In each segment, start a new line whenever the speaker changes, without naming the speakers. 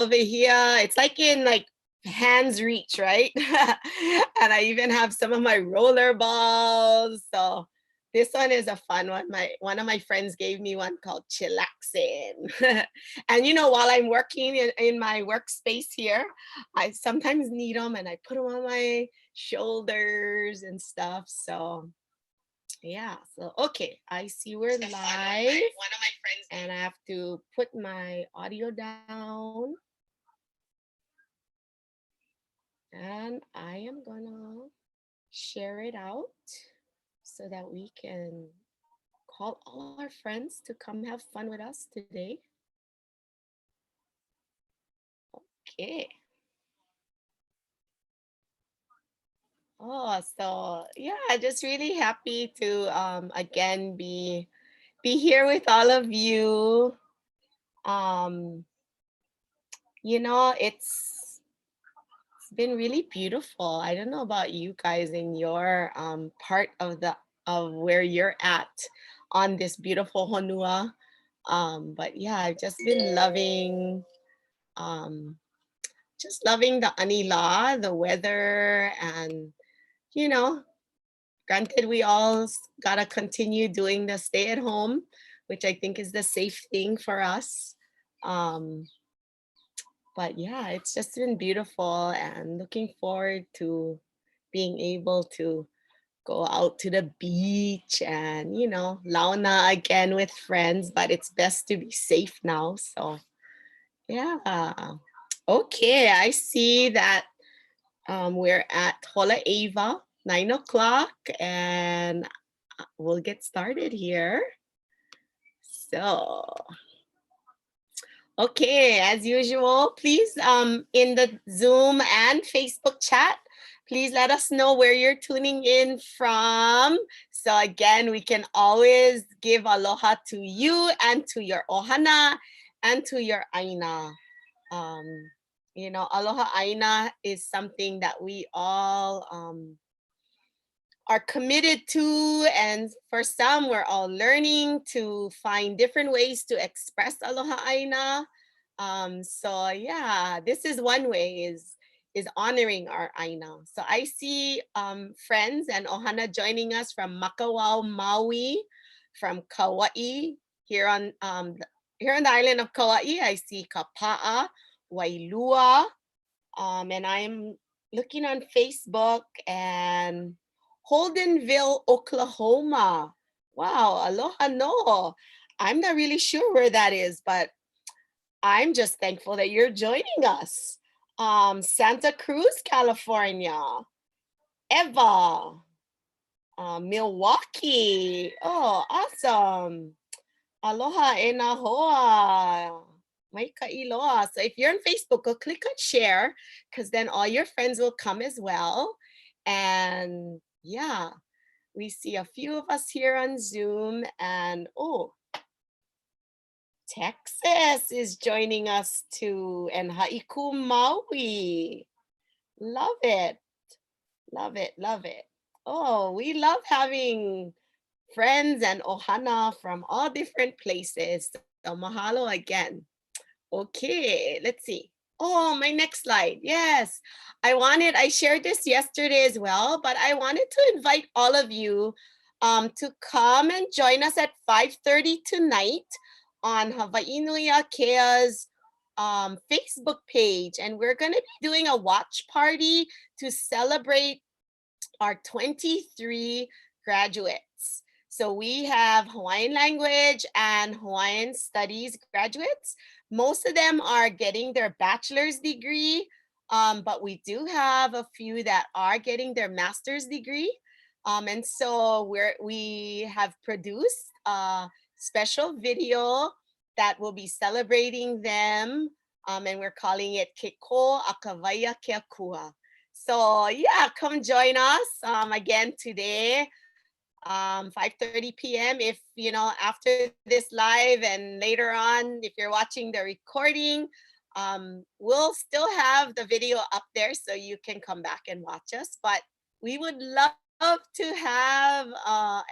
over here. It's like in like hands reach, right? And I even have some of my roller balls. So this one is a fun one. One of my friends gave me one called Chillaxin. And you know, while I'm working in my workspace here, I sometimes need them and I put them on my shoulders and stuff. So yeah, so okay, I see we're live. One of my friends, and I have to put my audio down. And I am gonna share it out so that we can call all our friends to come have fun with us today. Okay. Oh, so yeah, just really happy to again be here with all of you. You know, it's been really beautiful. I don't know about you guys in your part of where you're at on this beautiful honua. But yeah, I've just been loving the anila, the weather, and you know, granted we all gotta continue doing the stay at home, which I think is the safe thing for us. But yeah, it's just been beautiful and looking forward to being able to go out to the beach and, you know, launa again with friends, but it's best to be safe now. So yeah. Okay, I see that we're at Hola Ava, 9 o'clock, and we'll get started here. So okay, as usual, please in the Zoom and Facebook chat, please let us know where you're tuning in from. So again, we can always give aloha to you and to your ohana and to your aina. You know, aloha aina is something that we all are committed to, and for some, we're all learning to find different ways to express aloha aina. So yeah, this is one way is honoring our aina. So I see friends and ohana joining us from Makawao, Maui, from Kauai, here on here on the island of Kauai. I see Kapa'a, Wailua, and I'm looking on Facebook and Holdenville, Oklahoma. Wow, aloha no. I'm not really sure where that is, but I'm just thankful that you're joining us. Santa Cruz, California. Eva. Milwaukee. Oh, awesome. Aloha e na hoa. Mai ka'iloa. So if you're on Facebook, go click on share, because then all your friends will come as well. And yeah, we see a few of us here on Zoom, and oh, Texas is joining us too, and Haiku Maui. Love it. Love it. Love it. Oh, we love having friends and ohana from all different places. So mahalo again. Okay, let's see. Oh, my next slide. Yes, I shared this yesterday as well, but I wanted to invite all of you to come and join us at 5:30 tonight on Hawaii Nui Akea's Facebook page. And we're going to be doing a watch party to celebrate our 23 graduates. So we have Hawaiian language and Hawaiian studies graduates. Most of them are getting their bachelor's degree, but we do have a few that are getting their master's degree. And so we have produced a special video that will be celebrating them, and we're calling it Keko Akawaya Keakua. So yeah, come join us again today, 5:30 p.m. If you know, after this live and later on, if you're watching the recording, we'll still have the video up there so you can come back and watch us. But we would love to have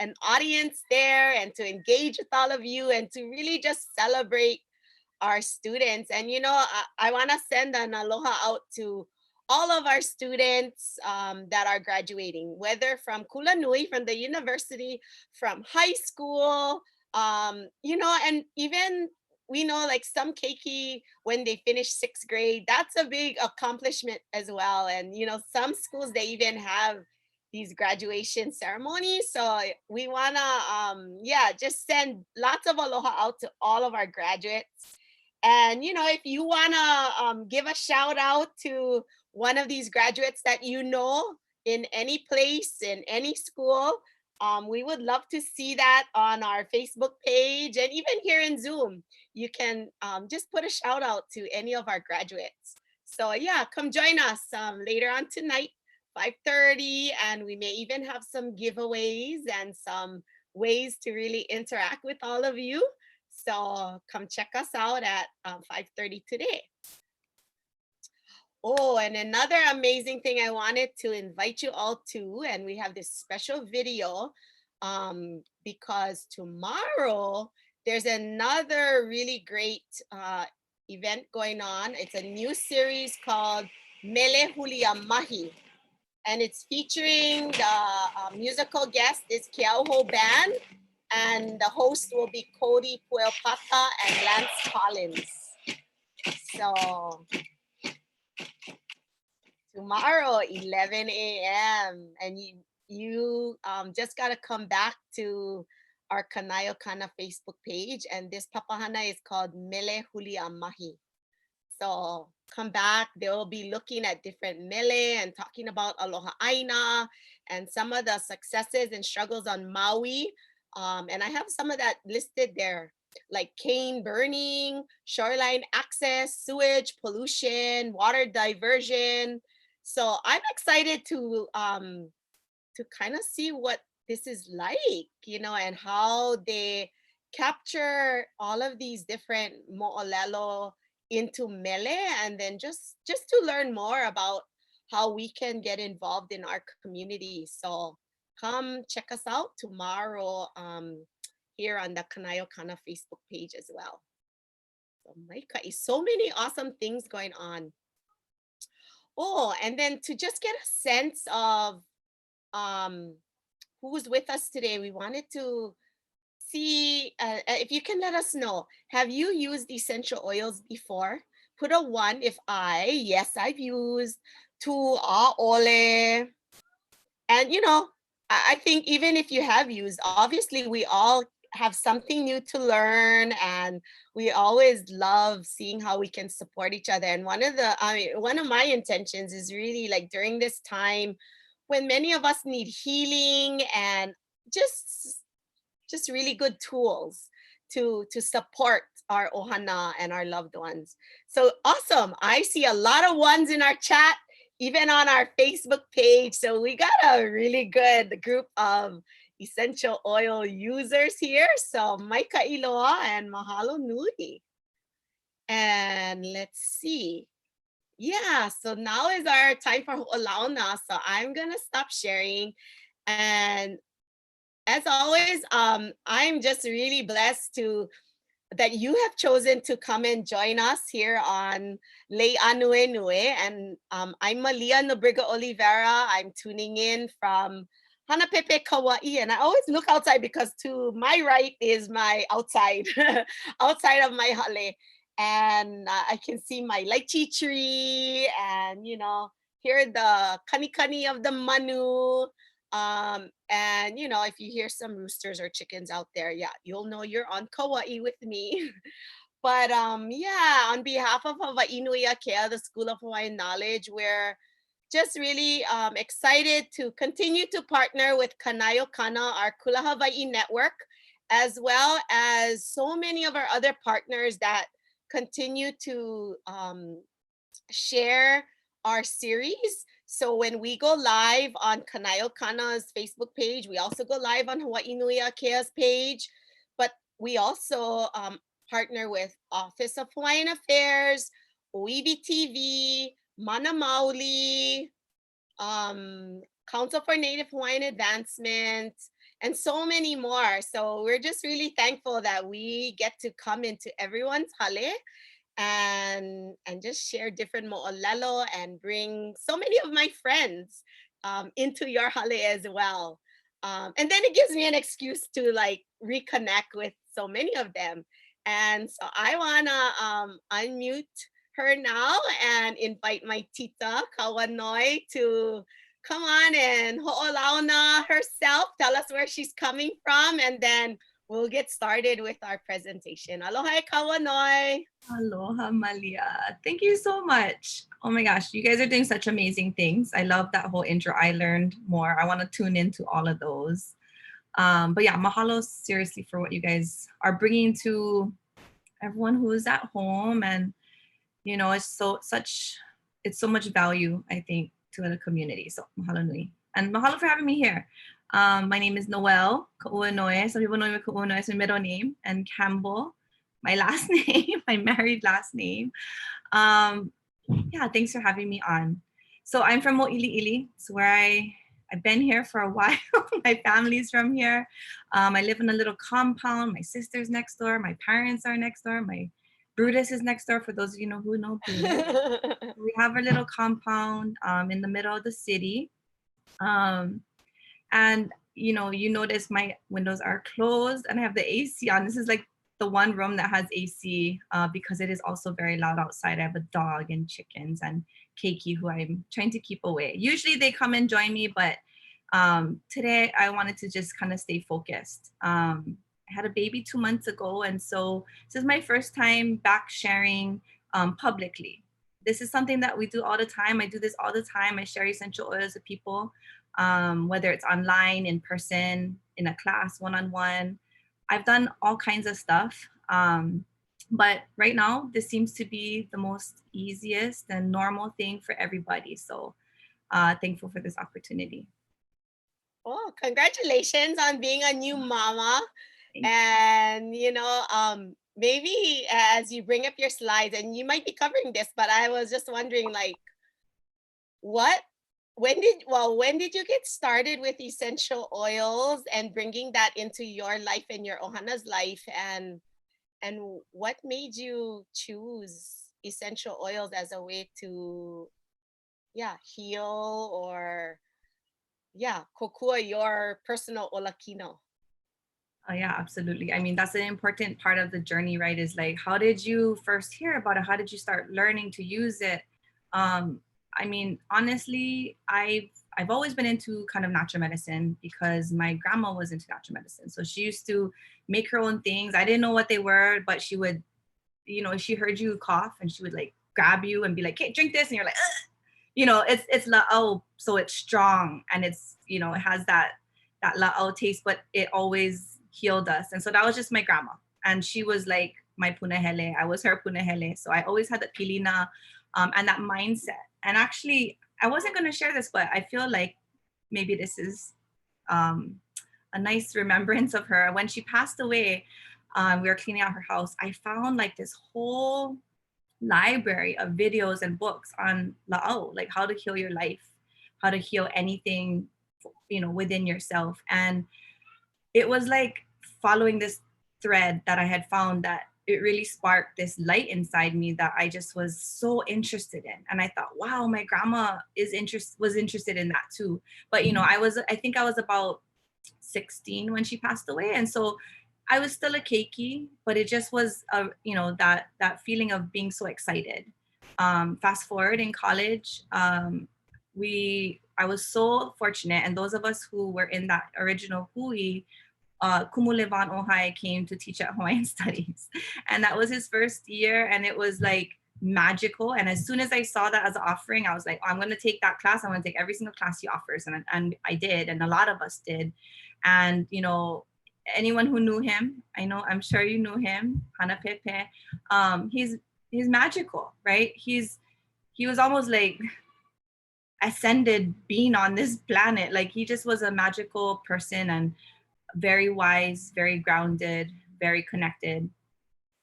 an audience there and to engage with all of you and to really just celebrate our students. And I want to send an aloha out to all of our students that are graduating, whether from Kulanui, from the university, from high school, and even we know like some keiki when they finish sixth grade, that's a big accomplishment as well. And some schools they even have these graduation ceremonies. So we wanna just send lots of aloha out to all of our graduates. And if you wanna give a shout out to one of these graduates that in any place, in any school, we would love to see that on our Facebook page, and even here in Zoom. You can just put a shout out to any of our graduates. So yeah, come join us later on tonight, 5:30, and we may even have some giveaways and some ways to really interact with all of you. So come check us out at 5:30 today. Oh, and another amazing thing I wanted to invite you all to, and we have this special video because tomorrow there's another really great event going on. It's a new series called Mele Mahi, and it's featuring the musical guest is Keauho Band, and the host will be Cody Puelpata and Lance Collins. So tomorrow, 11 a.m. And you just got to come back to our Kanayo Kana Facebook page. And this papahana is called Mele Mahi. So come back. They will be looking at different mele and talking about Aloha Aina and some of the successes and struggles on Maui. And I have some of that listed there, like cane burning, shoreline access, sewage, pollution, water diversion. So I'm excited to kind of see what this is like, and how they capture all of these different mo'olelo into mele, and then just to learn more about how we can get involved in our community. So come check us out tomorrow here on the Kanayo Kana Facebook page as well. So Maika, so many awesome things going on. Oh, and then to just get a sense of who's with us today, we wanted to see if you can let us know. Have you used essential oils before? Put a 1 if yes, I've used. 2, ole. And I think even if you have used, obviously we all have something new to learn, and we always love seeing how we can support each other. And one of my intentions is really like during this time when many of us need healing and just really good tools to support our ohana and our loved ones. So awesome. I see a lot of ones in our chat, even on our Facebook page. So we got a really good group of essential oil users here. So Maika Iloa and Mahalo Nui. And let's see. Yeah, so now is our time for Ho'olauna. So I'm going to stop sharing. And as always, I'm just really blessed that you have chosen to come and join us here on Lei Ānuenue. And I'm Malia Nobriga Oliveira. I'm tuning in from Hanapepe, Kauai. And I always look outside because to my right is my outside, outside of my hele. And I can see my lychee tree and, hear the kani of the manu. And if you hear some roosters or chickens out there, yeah, you'll know you're on Kauai with me. But yeah, on behalf of Hawaii Nui Akea, the School of Hawaiian Knowledge, we're just really excited to continue to partner with Kanayo Kana, our Kula Hawaii network, as well as so many of our other partners that continue to share our series. So when we go live on Kanayo Kana's Facebook page, we also go live on Hawaii Nui Akea's page, but we also partner with Office of Hawaiian Affairs, OEB TV, Mana Maoli, Council for Native Hawaiian Advancement, and so many more. So we're just really thankful that we get to come into everyone's hale and just share different mo'olelo and bring so many of my friends into your hale as well. And then it gives me an excuse to like reconnect with so many of them. And so I wanna unmute her now and invite my tita Kauanoe to come on and ho'olauna herself, tell us where she's coming from, and then we'll get started with our presentation. Aloha Kauanoe.
Aloha Malia. Thank you so much. Oh my gosh, you guys are doing such amazing things. I love that whole intro. I learned more. I want to tune into all of those. But yeah, mahalo seriously for what you guys are bringing to everyone who is at home, and it's so much value, I think, to the community. So mahalo nui, and mahalo for having me here. My name is Noelle Kauanoe. Some people know me Kauanoe as my middle name, and Campbell, my last name, my married last name. Yeah, thanks for having me on. So I'm from Mo'iliili. It's where I've been here for a while. My family's from here. I live in a little compound. My sister's next door. My parents are next door. My Brutus is next door, for those of you know who know Brutus. We have our little compound in the middle of the city. And you notice my windows are closed and I have the AC on. This is like the one room that has AC because it is also very loud outside. I have a dog and chickens and Keiki, who I'm trying to keep away. Usually they come and join me, but today I wanted to just kind of stay focused. I had a baby 2 months ago, and so this is my first time back sharing publicly. This is something that we do all the time. I do this all the time. I share essential oils with people, whether it's online, in person, in a class, one-on-one. I've done all kinds of stuff. But right now, this seems to be the most easiest and normal thing for everybody. So thankful for this opportunity.
Oh, congratulations on being a new mama.
Thank
And, maybe as you bring up your slides, and you might be covering this, but I was just wondering, like, when did you get started with essential oils and bringing that into your life and your ohana's life, and what made you choose essential oils as a way to heal or kokua your personal olakino?
Oh, yeah, absolutely. I mean, that's an important part of the journey, right? Is like, how did you first hear about it? How did you start learning to use it? I mean, honestly, I've always been into kind of natural medicine because my grandma was into natural medicine. So she used to make her own things. I didn't know what they were, but she would, she heard you cough and she would like grab you and be like, "Okay, drink this," and you're like, ugh. It's la'o, so it's strong and it's, it has that la'o taste, but it always healed us. And so that was just my grandma. And she was like my punahele. I was her punahele. So I always had that pilina and that mindset. And actually, I wasn't going to share this, but I feel like maybe this is a nice remembrance of her. When she passed away, we were cleaning out her house. I found like this whole library of videos and books on la'o, like how to heal your life, how to heal anything, within yourself. And it was like following this thread that I had found that it really sparked this light inside me that I just was so interested in. And I thought, wow, my grandma was interested in that too. But I think I was about 16 when she passed away. And so I was still a keiki, but it just was that feeling of being so excited. Fast forward in college, I was so fortunate, and those of us who were in that original hui, Kumulevan Ohai came to teach at Hawaiian Studies. And that was his first year, and it was like magical. And as soon as I saw that as an offering, I was like, oh, I'm going to take that class. I'm going to take every single class he offers. And I did, and a lot of us did. And, anyone who knew him, I'm sure you knew him, Hana Pepe, he's magical, right? He was almost like ascended being on this planet. Like he just was a magical person and very wise, very grounded, very connected.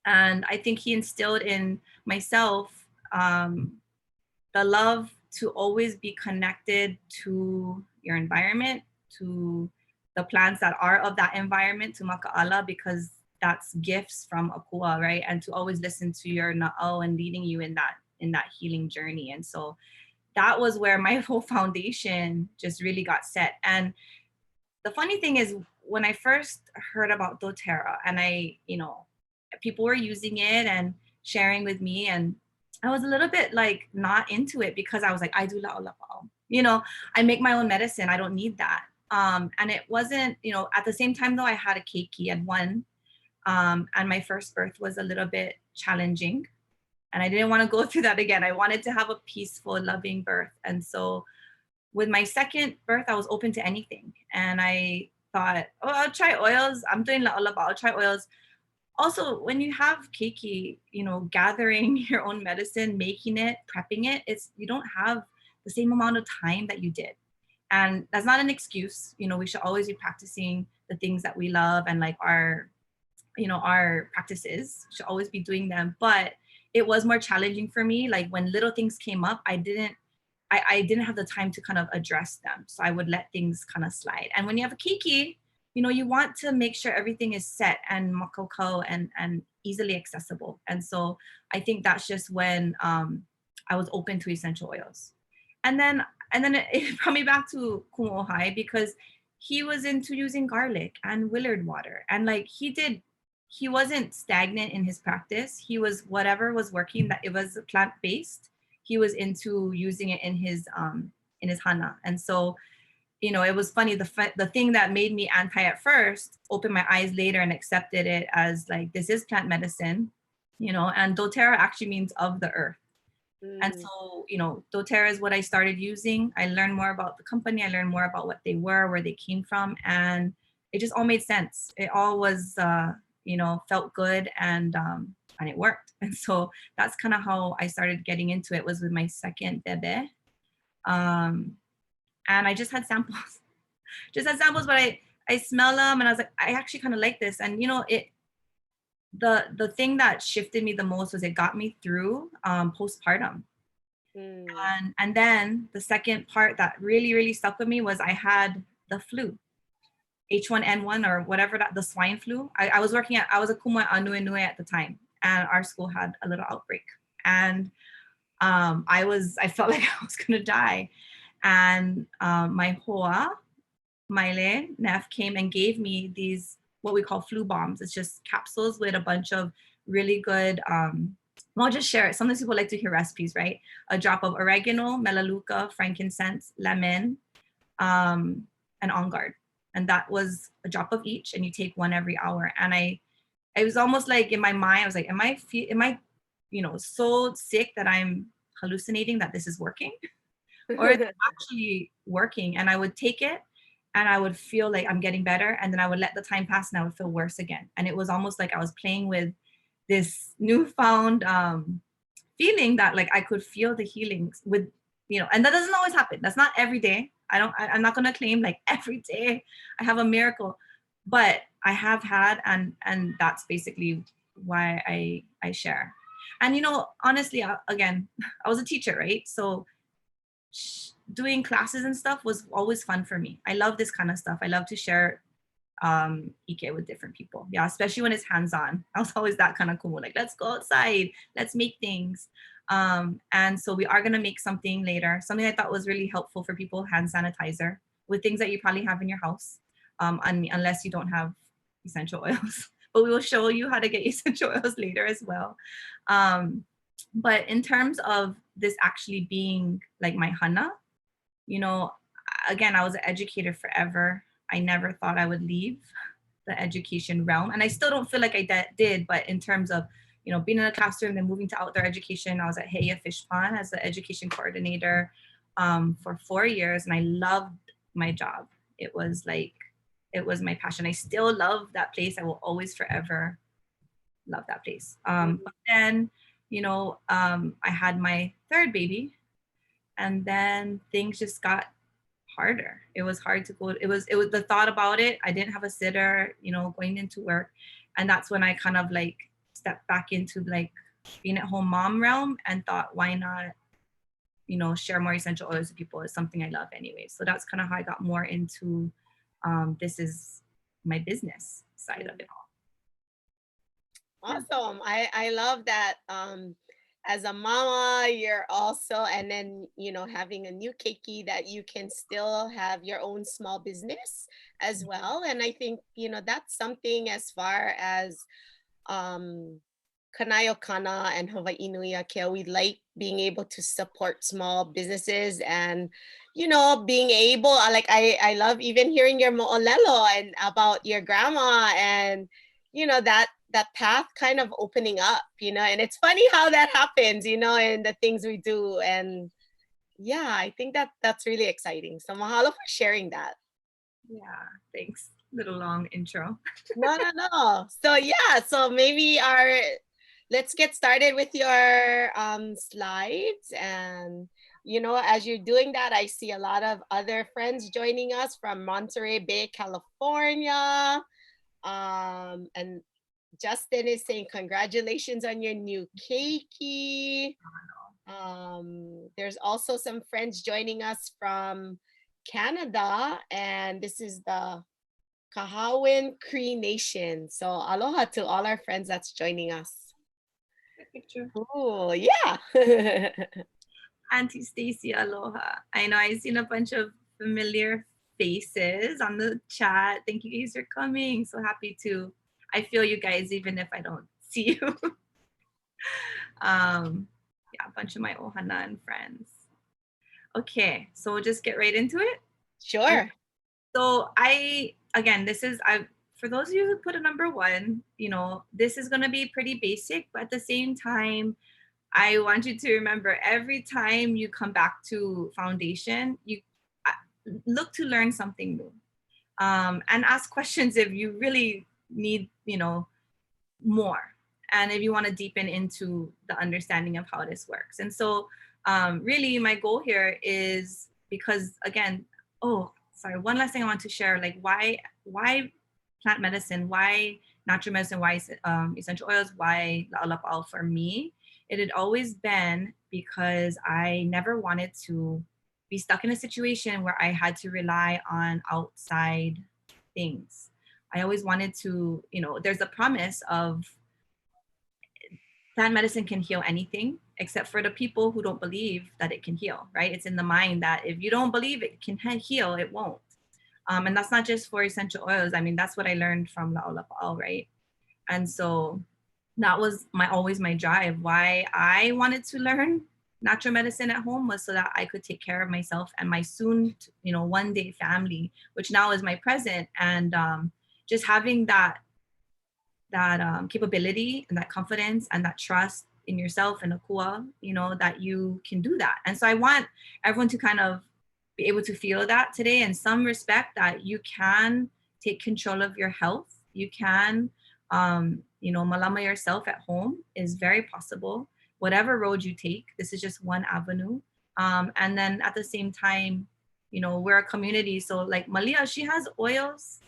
And I think he instilled in myself the love to always be connected to your environment, to the plants that are of that environment to makaala, because that's gifts from Akua, right? And to always listen to your na'au and leading you in that healing journey. And so that was where my whole foundation just really got set. And the funny thing is, when I first heard about doTERRA, and people were using it and sharing with me, and I was a little bit like not into it, because I was like, I do la'olapa'o. I make my own medicine. I don't need that. And it wasn't, at the same time though, I had a keiki at one. And my first birth was a little bit challenging. And I didn't want to go through that again. I wanted to have a peaceful, loving birth. And so with my second birth, I was open to anything. And I thought, oh, I'll try oils. I'm doing la'olapa, I'll try oils. Also, when you have keiki, gathering your own medicine, making it, prepping it, you don't have the same amount of time that you did. And that's not an excuse. We should always be practicing the things that we love, and like our practices, should always be doing them. But it was more challenging for me. Like when little things came up, I didn't have the time to kind of address them. So I would let things kind of slide. And when you have a keiki, you want to make sure everything is set and makoko and easily accessible. And so I think that's just when I was open to essential oils. And then it brought me back to Kumohai, because he was into using garlic and Willard water. And like he wasn't stagnant in his practice. He was, whatever was working, that it was plant-based, he was into using it in his hana. And so, it was funny, the thing that made me anti at first opened my eyes later and accepted it as like, this is plant medicine, and doTERRA actually means of the earth. And so, doTERRA is what I started using. I learned more about the company. I learned more about what they were, where they came from, and it just all made sense. It all was, felt good, and it worked. And so that's kind of how I started getting into it, was with my second bebe. And I just had samples, but I smell them, and I was like, I actually kind of like this. And the thing that shifted me the most was it got me through postpartum. And then the second part that really, really stuck with me was I had the flu, H1N1 or whatever, the swine flu. I was a kuma Ānuenue at the time, and our school had a little outbreak. And I felt like I was gonna die. And my hoa, Maile, Nef, came and gave me these, what we call flu bombs. It's just capsules with a bunch of really good, I'll just share it. Sometimes people like to hear recipes, right? A drop of oregano, melaleuca, frankincense, lemon, and on guard. And that was a drop of each, and you take one every hour. And it was almost like in my mind, I was like, am I so sick that I'm hallucinating that this is working? Or is it actually working? And I would take it, and I would feel like I'm getting better. And then I would let the time pass, and I would feel worse again. And it was almost like I was playing with this newfound feeling that like I could feel the healings with, and that doesn't always happen. That's not every day. I'm not going to claim like every day I have a miracle, but I have had, and that's basically why I share. And, honestly, again, I was a teacher, right? So doing classes and stuff was always fun for me. I love this kind of stuff. I love to share Ike with different people. Yeah, especially when it's hands-on. I was always that kind of cool. Like, let's go outside, let's make things. And so we are gonna make something later. Something I thought was really helpful for people, hand sanitizer, with things that you probably have in your house, unless you don't have essential oils. But we will show you how to get essential oils later as well. But in terms of this actually being like my hana, again, I was an educator forever. I never thought I would leave the education realm. And I still don't feel like I did, but in terms of, being in a classroom and moving to outdoor education, I was at Hele Fish Pond as the education coordinator for 4 years. And I loved my job. It was my passion. I still love that place. I will always forever love that place. But then, I had my third baby, and then things just got harder. It was hard to go. It was the thought about it. I didn't have a sitter, going into work. And that's when I kind of like stepped back into like being at home mom realm and thought, why not, share more essential oils with people? Is something I love anyway. So that's kind of how I got more into this is my business side of it all.
Awesome. I love that. As a mama, you're also, and then, having a new keiki, that you can still have your own small business as well. And I think, that's something, as far as um Kanayo Kana and Hawaii Nui Akea, we like being able to support small businesses, and being able, like, I love even hearing your mo'olelo and about your grandma, and that path kind of opening up, and it's funny how that happens, and the things we do. And yeah, I think that's really exciting. So mahalo for sharing that.
Yeah, thanks. Little long intro.
No, no, no. So yeah, so maybe let's get started with your slides. And as you're doing that, I see a lot of other friends joining us from Monterey Bay, California. And Justin is saying congratulations on your new keiki. There's also some friends joining us from Canada, and this is the Kahawin Cree Nation. So aloha to all our friends that's joining us.
Picture.
Oh, yeah.
Auntie Stacy, aloha. I know I've seen a bunch of familiar faces on the chat. Thank you guys for coming. So happy to. I feel you guys even if I don't see you. Yeah, a bunch of my ohana and friends. Okay, so we'll just get right into it.
Sure.
So for those of you who put a number 1, this is gonna be pretty basic, but at the same time, I want you to remember every time you come back to foundation, you look to learn something new, and ask questions if you really need, more, and if you want to deepen into the understanding of how this works. And so, really, my goal here is because, again, one last thing I want to share, like why plant medicine, why natural medicine, why essential oils, why la'alapa'au for me. It had always been because I never wanted to be stuck in a situation where I had to rely on outside things. I always wanted to, there's a promise of plant medicine can heal anything except for the people who don't believe that it can heal, right? It's in the mind that if you don't believe it can heal, it won't. And that's not just for essential oils. I mean, that's what I learned from La'olapa'au, right? And so that was always my drive. Why I wanted to learn natural medicine at home was so that I could take care of myself and my soon, one day family, which now is my present. And just having that capability and that confidence and that trust in yourself and akua, that you can do that. And so I want everyone to kind of be able to feel that today in some respect, that you can take control of your health. You can, malama yourself at home is very possible. Whatever road you take, this is just one avenue. And then at the same time, we're a community. So like Malia, she has oils,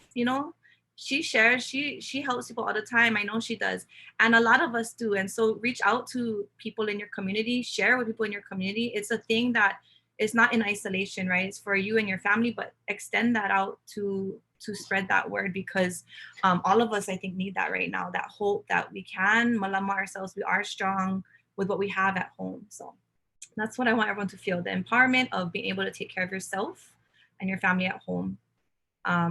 she shares, she helps people all the time. I know she does. And a lot of us do. And so reach out to people in your community, share with people in your community. It's a thing that is not in isolation, right? It's for you and your family, but extend that out to spread that word, because all of us, I think, need that right now, that hope that we can malama ourselves. We are strong with what we have at home. So that's what I want everyone to feel, the empowerment of being able to take care of yourself and your family at home.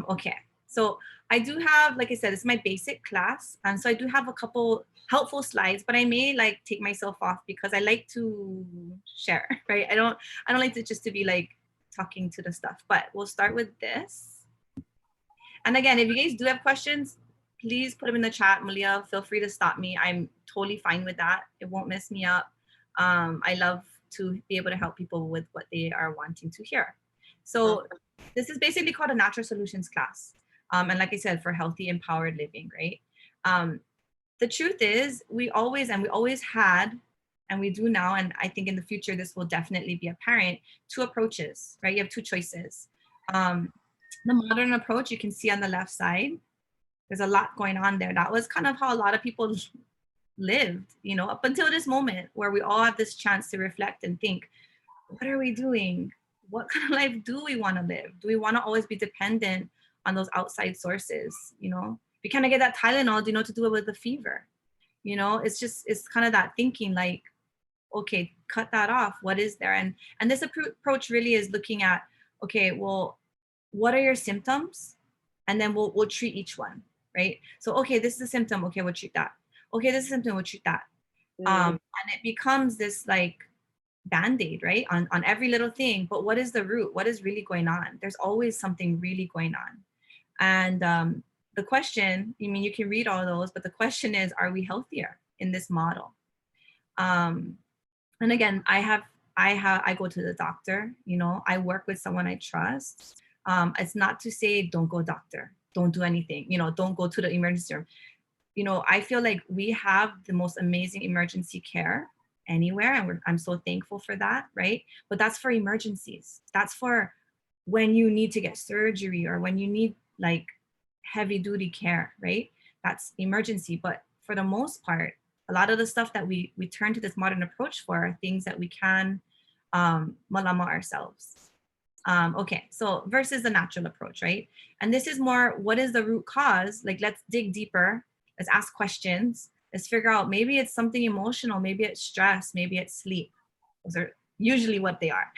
Okay. So I do have, like I said, it's my basic class. And so I do have a couple helpful slides, but I may take myself off because I like to share, right? I don't like to just to be talking to the stuff, but we'll start with this. And again, if you guys do have questions, please put them in the chat. Malia, feel free to stop me. I'm totally fine with that. It won't mess me up. I love to be able to help people with what they are wanting to hear. So this is basically called a natural solutions class. And like I said, for healthy, empowered living, right? The truth is we always had, and we do now, and I think in the future, this will definitely be apparent, 2 approaches, right? You have 2 choices. The modern approach, you can see on the left side, there's a lot going on there. That was kind of how a lot of people lived, up until this moment where we all have this chance to reflect and think, what are we doing? What kind of life do we want to live? Do we want to always be dependent on those outside sources. You know, if you kind of get that Tylenol, do you know what to do with the fever? You know, it's kind of that thinking like, okay, cut that off. What is there? And this approach really is looking at, okay, well, what are your symptoms? And then we'll treat each one, right? So, okay, this is a symptom. Okay, we'll treat that. Okay, this is a symptom. We'll treat that. And it becomes this like band-aid, right? On every little thing. But what is the root? What is really going on? There's always something really going on. And the question, I mean, you can read all those, but the question is, are we healthier in this model? And again, I go to the doctor, you know, I work with someone I trust. It's not to say don't go doctor, don't do anything, you know, don't go to the emergency room. You know, I feel like we have the most amazing emergency care anywhere, and I'm so thankful for that, right? But that's for emergencies. That's for when you need to get surgery or when you need like heavy duty care, right? That's emergency. But for the most part, a lot of the stuff that we turn to this modern approach for are things that we can malama ourselves. Okay, so versus the natural approach, right? And this is more, what is the root cause? Like, let's dig deeper. Let's ask questions. Let's figure out, maybe it's something emotional, maybe it's stress, maybe it's sleep. Those are usually what they are,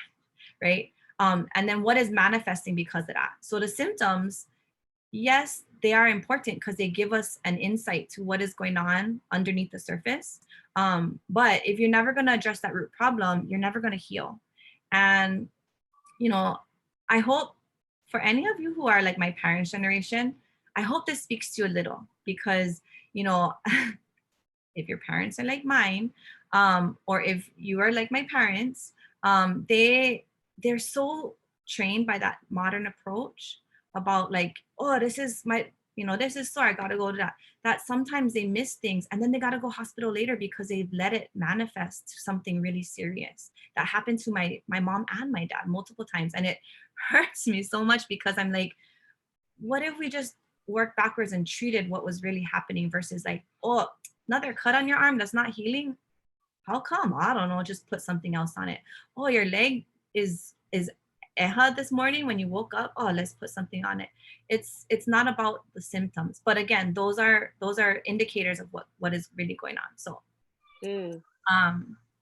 right? And then what is manifesting because of that? So the symptoms, yes, they are important because they give us an insight to what is going on underneath the surface. But if you're never going to address that root problem, you're never going to heal. And, you know, I hope for any of you who are like my parents' generation, I hope this speaks to you a little because, you know, if your parents are like mine, or if you are like my parents, they're so trained by that modern approach about like, oh, this is my, you know, this is sore, I gotta go to that sometimes they miss things and then they gotta go hospital later because they've let it manifest to something really serious. That happened to my mom and my dad multiple times, and it hurts me so much because I'm like, what if we just worked backwards and treated what was really happening versus like, oh, another cut on your arm that's not healing? How come? I don't know, just put something else on it. Oh, your leg is eha this morning when you woke up. Oh, let's put something on it. It's not about the symptoms, but again, those are indicators of what is really going on. So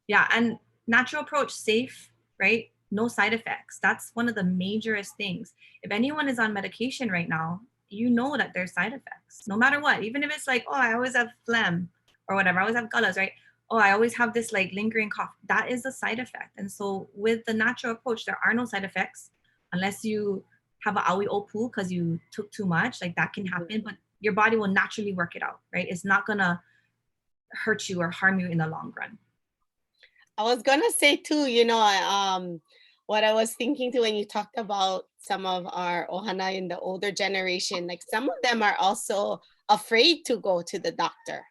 yeah, and natural approach, safe, right? No side effects. That's one of the majorest things. If anyone is on medication right now, you know that there's side effects no matter what. Even if it's like, oh, I always have phlegm or whatever, I always have gullahs, right? Oh, I always have this like lingering cough. That is a side effect. And so with the natural approach, there are no side effects unless you have an awi opu because you took too much. Like that can happen, but your body will naturally work it out, right? It's not gonna hurt you or harm you in the long run.
I was gonna say too, you know, what I was thinking too when you talked about some of our ohana in the older generation, like some of them are also afraid to go to the doctor.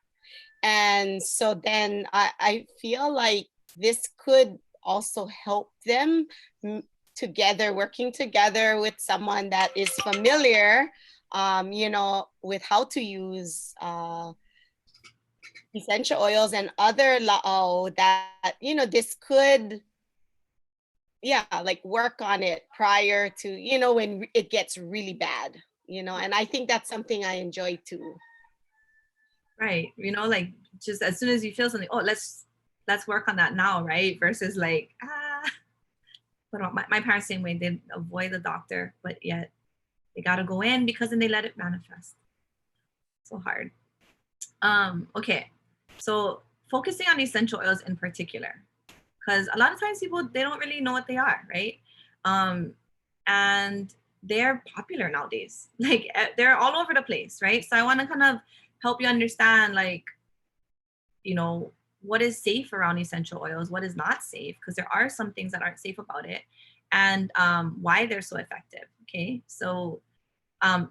And so then I feel like this could also help them together, working together with someone that is familiar, you know, with how to use essential oils and other la'au that, you know, this could, yeah, like work on it prior to, you know, when it gets really bad, you know, and I think that's something I enjoy too.
Right. You know, like just as soon as you feel something, oh, let's work on that now, right? Versus like, but my parents same way, they avoid the doctor, but yet they gotta go in because then they let it manifest. So hard. Okay. So focusing on essential oils in particular, because a lot of times people, they don't really know what they are, right? And they're popular nowadays. Like they're all over the place, right? So I want to kind of help you understand, like, you know, what is safe around essential oils, what is not safe, because there are some things that aren't safe about it, and why they're so effective. Okay, so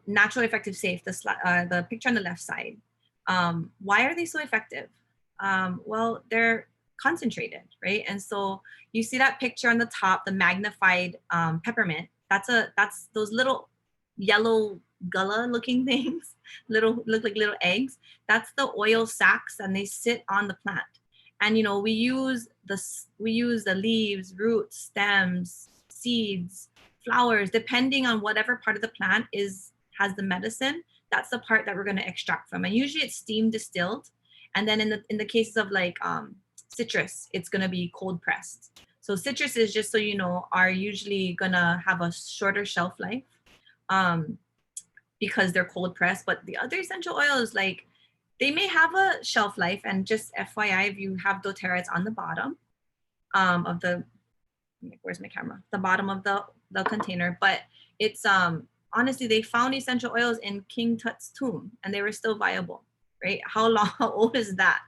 natural, effective, safe, the picture on the left side. Why are they so effective? Well, they're concentrated, right? And so you see that picture on the top, the magnified peppermint. That's those little yellow gullah looking things, look like little eggs. That's the oil sacs, and they sit on the plant. And you know, we use the leaves, roots, stems, seeds, flowers, depending on whatever part of the plant is has the medicine, that's the part that we're going to extract from. And usually it's steam distilled. And then in the cases of like citrus, it's going to be cold pressed. So citrus is, just so you know, are usually going to have a shorter shelf life because they're cold pressed. But the other essential oils, like, they may have a shelf life. And just FYI, if you have doTERRA, it's on the bottom of the, where's my camera? The bottom of the container. But it's honestly, they found essential oils in King Tut's tomb and they were still viable, right? How old is that?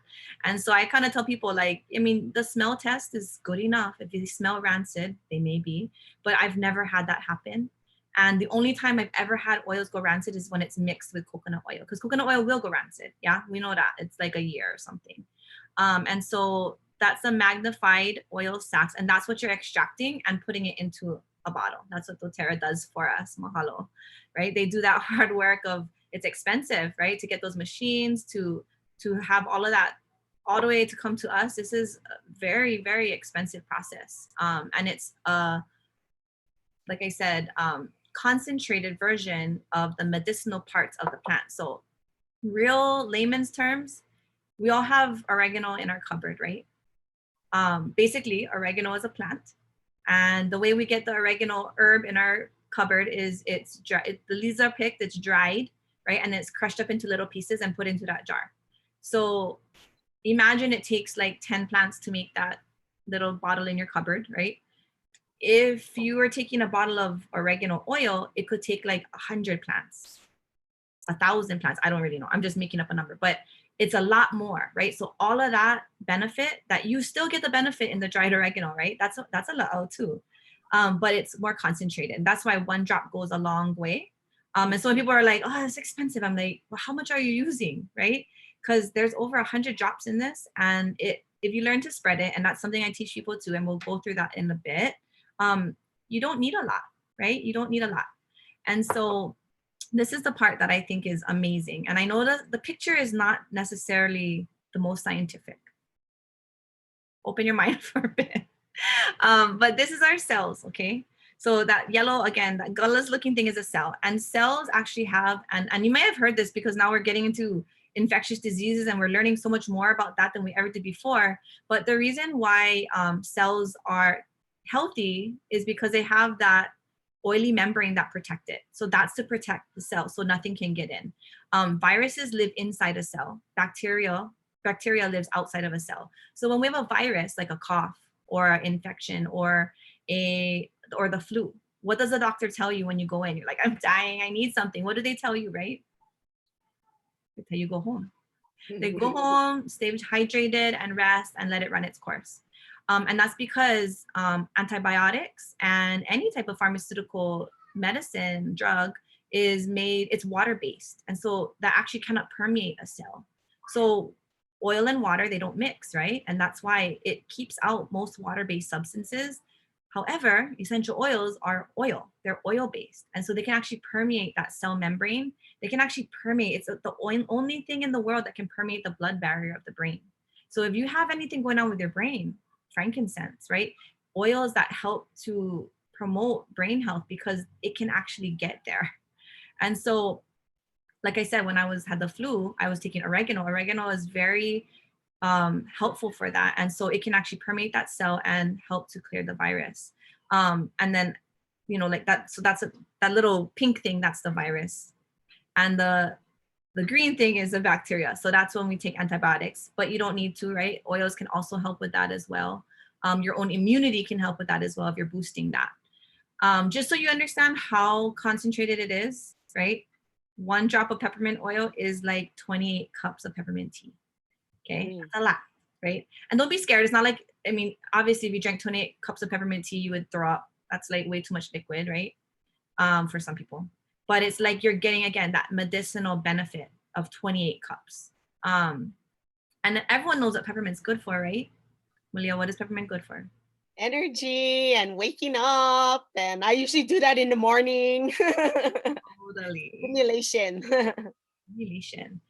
And so I kind of tell people, like, I mean, the smell test is good enough. If they smell rancid, they may be, but I've never had that happen. And the only time I've ever had oils go rancid is when it's mixed with coconut oil, because coconut oil will go rancid. Yeah, we know that. It's like a year or something. And so that's a magnified oil sacs, and that's what you're extracting and putting it into a bottle. That's what doTERRA does for us. Mahalo, right? They do that hard work of, it's expensive, right? To get those machines, to have all of that all the way to come to us. This is a very, very expensive process. And it's like I said, concentrated version of the medicinal parts of the plant. So real layman's terms, we all have oregano in our cupboard, right? Basically, oregano is a plant. And the way we get the oregano herb in our cupboard is it's dry, the leaves are picked, it's dried, right? And it's crushed up into little pieces and put into that jar. So imagine it takes like 10 plants to make that little bottle in your cupboard, right? If you were taking a bottle of oregano oil, it could take like 100 plants, 1,000 plants. I don't really know. I'm just making up a number, but it's a lot more, right? So all of that benefit, that you still get the benefit in the dried oregano, right? That's a lot too, but it's more concentrated. And that's why one drop goes a long way. And so when people are like, oh, it's expensive, I'm like, well, how much are you using, right? Because there's over 100 drops in this, and if you learn to spread it, and that's something I teach people too, and we'll go through that in a bit. You don't need a lot, right? You don't need a lot. And so this is the part that I think is amazing. And I know that the picture is not necessarily the most scientific. Open your mind for a bit. But this is our cells, okay? So that yellow, again, that gullus looking thing is a cell. And cells actually have, and you may have heard this because now we're getting into infectious diseases and we're learning so much more about that than we ever did before. But the reason why cells are healthy is because they have that oily membrane that protect it. So that's to protect the cell so nothing can get in. Viruses live inside a cell. Bacteria lives outside of a cell. So when we have a virus, like a cough or an infection or the flu, what does the doctor tell you when you go in? You're like, I'm dying, I need something. What do they tell you, right? They tell you go home. They go home, stay hydrated and rest and let it run its course. And that's because antibiotics and any type of pharmaceutical medicine, drug it's water-based. And so that actually cannot permeate a cell. So oil and water, they don't mix, right? And that's why it keeps out most water-based substances. However, essential oils are oil. They're oil-based. And so they can actually permeate that cell membrane. They can actually permeate. It's the only thing in the world that can permeate the blood barrier of the brain. So if you have anything going on with your brain, frankincense, right? Oils that help to promote brain health because it can actually get there. And so, like I said, when I had the flu, I was taking oregano. Oregano is very helpful for that. And so it can actually permeate that cell and help to clear the virus. And then, like that, so that's that little pink thing, that's the virus. And the green thing is the bacteria. So that's when we take antibiotics, but you don't need to, right? Oils can also help with that as well. Your own immunity can help with that as well if you're boosting that. Just so you understand how concentrated it is, right? 1 drop of peppermint oil is like 28 cups of peppermint tea. Okay, that's a lot, right? And don't be scared. It's not like, I mean, obviously if you drank 28 cups of peppermint tea, you would throw up. That's like way too much liquid, right? For some people. But it's like you're getting, again, that medicinal benefit of 28 cups. And everyone knows what peppermint's good for, right? Malia, what is peppermint good for?
Energy and waking up. And I usually do that in the morning.
Totally.
Stimulation.
Stimulation.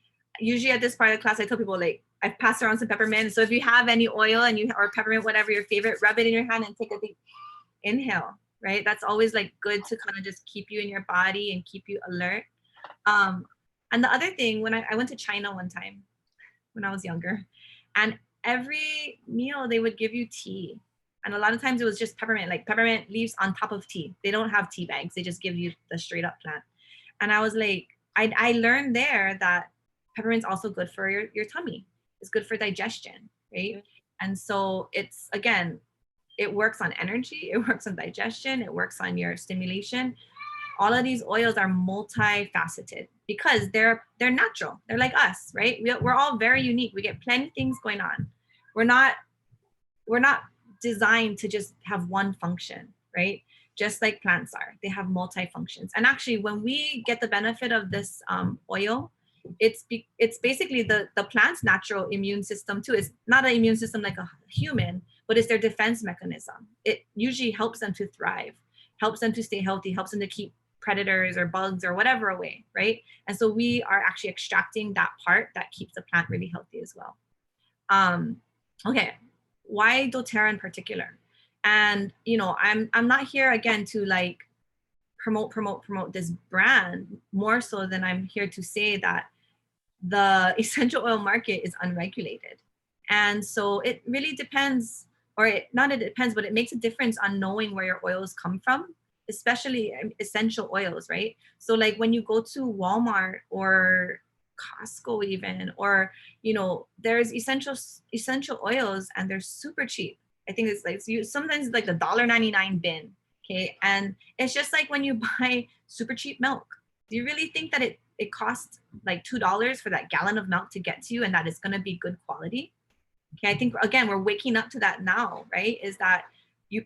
Usually at this part of the class, I tell people, like, I've passed around some peppermint. So if you have any oil or peppermint, whatever your favorite, rub it in your hand and take a deep inhale, right? That's always like good to kind of just keep you in your body and keep you alert. And the other thing, when I went to China one time when I was younger, and every meal they would give you tea. And a lot of times it was just peppermint, like peppermint leaves on top of tea. They don't have tea bags. They just give you the straight up plant. And I was like, I learned there that peppermint's also good for your tummy. It's good for digestion, right? And so it's, again, it works on energy, it works on digestion, it works on your stimulation. All of these oils are multifaceted because they're natural. They're like us, right? We're all very unique. We get plenty of things going on. We're not designed to just have one function, right? Just like plants are, they have multi-functions. And actually, when we get the benefit of this oil, it's basically the plant's natural immune system too. It's not an immune system like a human, but it's their defense mechanism. It usually helps them to thrive, helps them to stay healthy, helps them to keep predators or bugs or whatever away, right? And so we are actually extracting that part that keeps the plant really healthy as well. Okay, why doTERRA in particular? And I'm not here again to like promote this brand more so than I'm here to say that the essential oil market is unregulated. And so it really depends, or not it depends, but it makes a difference on knowing where your oils come from, especially essential oils, right? So like when you go to Walmart or Costco even, or there's essential oils and they're super cheap. I think it's like sometimes it's like the $1.99 bin. Okay. And it's just like when you buy super cheap milk. Do you really think that it costs like $2 for that gallon of milk to get to you and that it's going to be good quality? Okay. I think again, we're waking up to that now, right? Is that you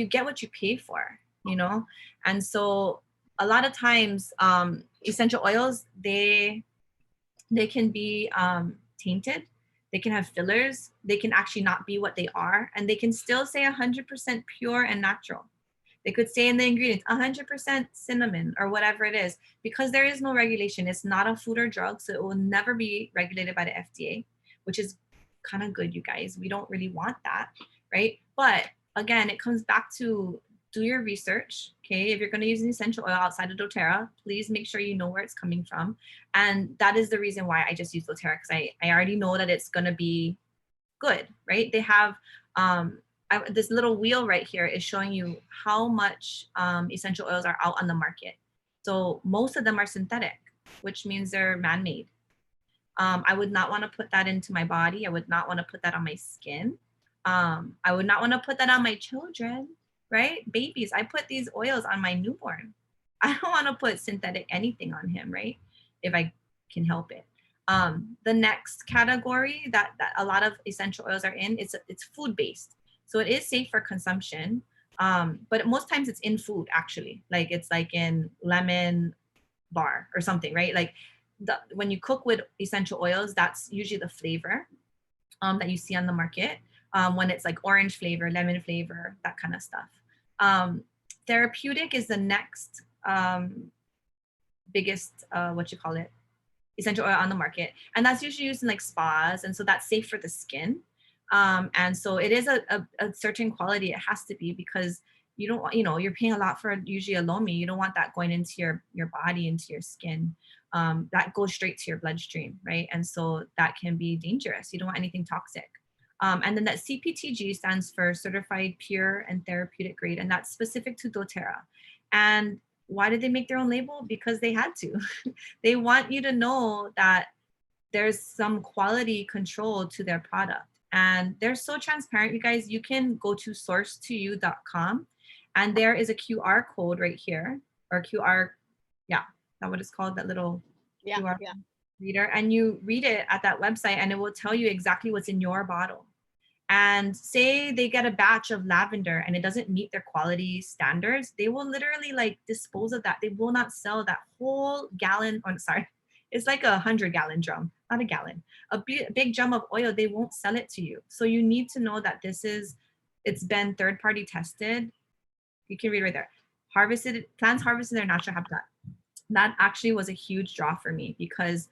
get what you pay for, And so a lot of times essential oils, they can be tainted. They can have fillers. They can actually not be what they are. And they can still say 100% pure and natural. They could say in the ingredients 100% cinnamon or whatever it is, because there is no regulation. It's not a food or drug, so it will never be regulated by the FDA, which is kind of good, you guys. We don't really want that, right? But again, it comes back to do your research, okay? If you're going to use an essential oil outside of doTERRA, please make sure you know where it's coming from. And that is the reason why I just use doTERRA, because I already know that it's going to be good, right? They have this little wheel right here is showing you how much essential oils are out on the market. So most of them are synthetic, which means they're man-made. I would not want to put that into my body. I would not want to put that on my skin. I would not want to put that on my children, right? Babies, I put these oils on my newborn. I don't want to put synthetic anything on him, right? If I can help it. The next category that a lot of essential oils are in, it's food-based. So it is safe for consumption, but most times it's in food actually. Like it's like in lemon bar or something, right? Like when you cook with essential oils, that's usually the flavor that you see on the market. When it's like orange flavor, lemon flavor, that kind of stuff. Therapeutic is the next biggest, essential oil on the market. And that's usually used in like spas. And so that's safe for the skin. And so it is a certain quality. It has to be, because you don't want, you're paying a lot for usually a lomi. You don't want that going into your body, into your skin. That goes straight to your bloodstream, right? And so that can be dangerous. You don't want anything toxic. And then that CPTG stands for Certified Pure and Therapeutic Grade, and that's specific to doTERRA. And why did they make their own label? Because they had to. They want you to know that there's some quality control to their product. And they're so transparent, you guys. You can go to source2you.com and there is a QR code right here, or QR, yeah, that's what it's called, that little QR reader. And you read it at that website and it will tell you exactly what's in your bottle. And say they get a batch of lavender and it doesn't meet their quality standards, they will literally like dispose of that. They will not sell that whole gallon, it's like 100-gallon drum, not a gallon, a big drum of oil. They won't sell it to you. So you need to know that it's been third-party tested. You can read right there. Plants harvested in their natural habitat. That actually was a huge draw for me because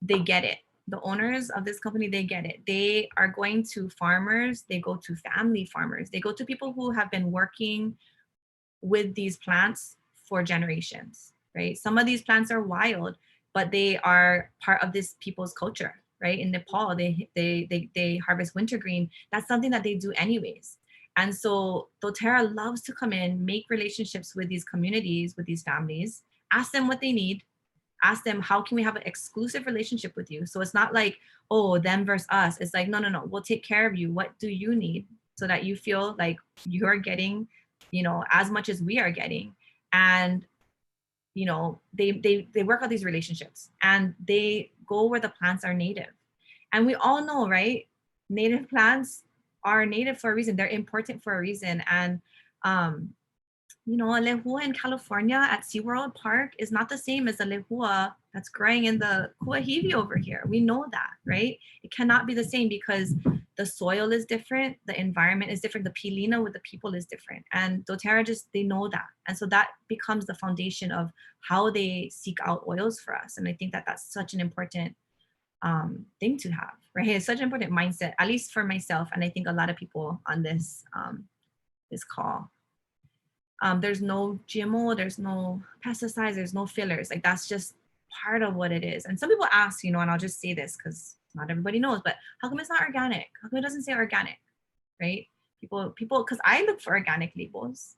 they get it. The owners of this company, they get it. They are going to farmers. They go to family farmers. They go to people who have been working with these plants for generations. right? Some of these plants are wild, but they are part of this people's culture, right? In Nepal, they harvest wintergreen. That's something that they do anyways. And so doTERRA loves to come in, make relationships with these communities, with these families, ask them what they need, ask them, how can we have an exclusive relationship with you? So it's not like, oh, them versus us. It's like, no, no, no, we'll take care of you. What do you need? So that you feel like you're getting, as much as we are getting. And, they work out these relationships and they go where the plants are native. And we all know, right? Native plants are native for a reason. They're important for a reason. And, a lehua in California at SeaWorld Park is not the same as a lehua that's growing in the Kuahivi over here. We know that, right? It cannot be the same because the soil is different, the environment is different, the pilina with the people is different. And doTERRA they know that. And so that becomes the foundation of how they seek out oils for us. And I think that that's such an important thing to have, right? It's such an important mindset, at least for myself. And I think a lot of people on this call. There's no GMO, there's no pesticides, there's no fillers. Like that's just part of what it is. And some people ask, and I'll just say this because not everybody knows, but how come it's not organic? How come it doesn't say organic, right? People, because I look for organic labels,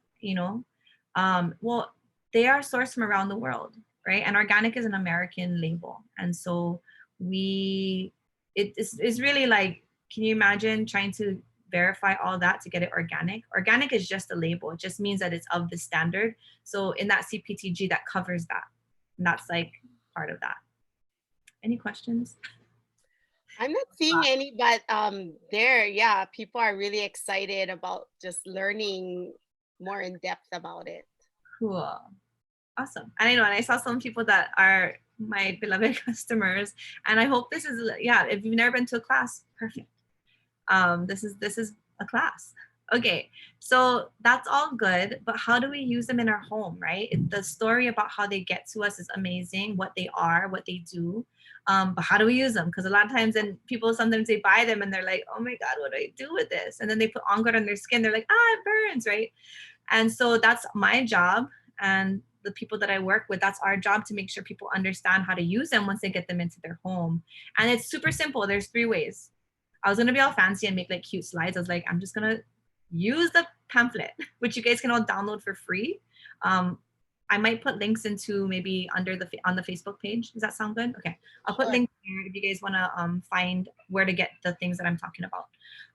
well, they are sourced from around the world, right? And organic is an American label. And so it's really like, can you imagine trying to verify all that to get it organic? Organic is just a label. It just means that it's of the standard. So in that CPTG, that covers that. And that's like part of that. Any questions?
I'm not seeing any, but people are really excited about just learning more in depth about it.
Cool. Awesome. And I know, and I saw some people that are my beloved customers, and I hope this is, if you've never been to a class, perfect. This is a class. Okay, so that's all good, but how do we use them in our home, right? The story about how they get to us is amazing, what they are, what they do, but how do we use them? Because a lot of times, and people sometimes they buy them and they're like, oh my God, what do I do with this? And then they put on good on their skin, they're like, it burns, right? And so that's my job, and the people that I work with, that's our job to make sure people understand how to use them once they get them into their home. And it's super simple. There's 3 ways. I was gonna be all fancy and make like cute slides. I was like, I'm just gonna use the pamphlet, which you guys can all download for free. I might put links into maybe on the Facebook page. Does that sound good? Okay, I'll put links here if you guys wanna find where to get the things that I'm talking about.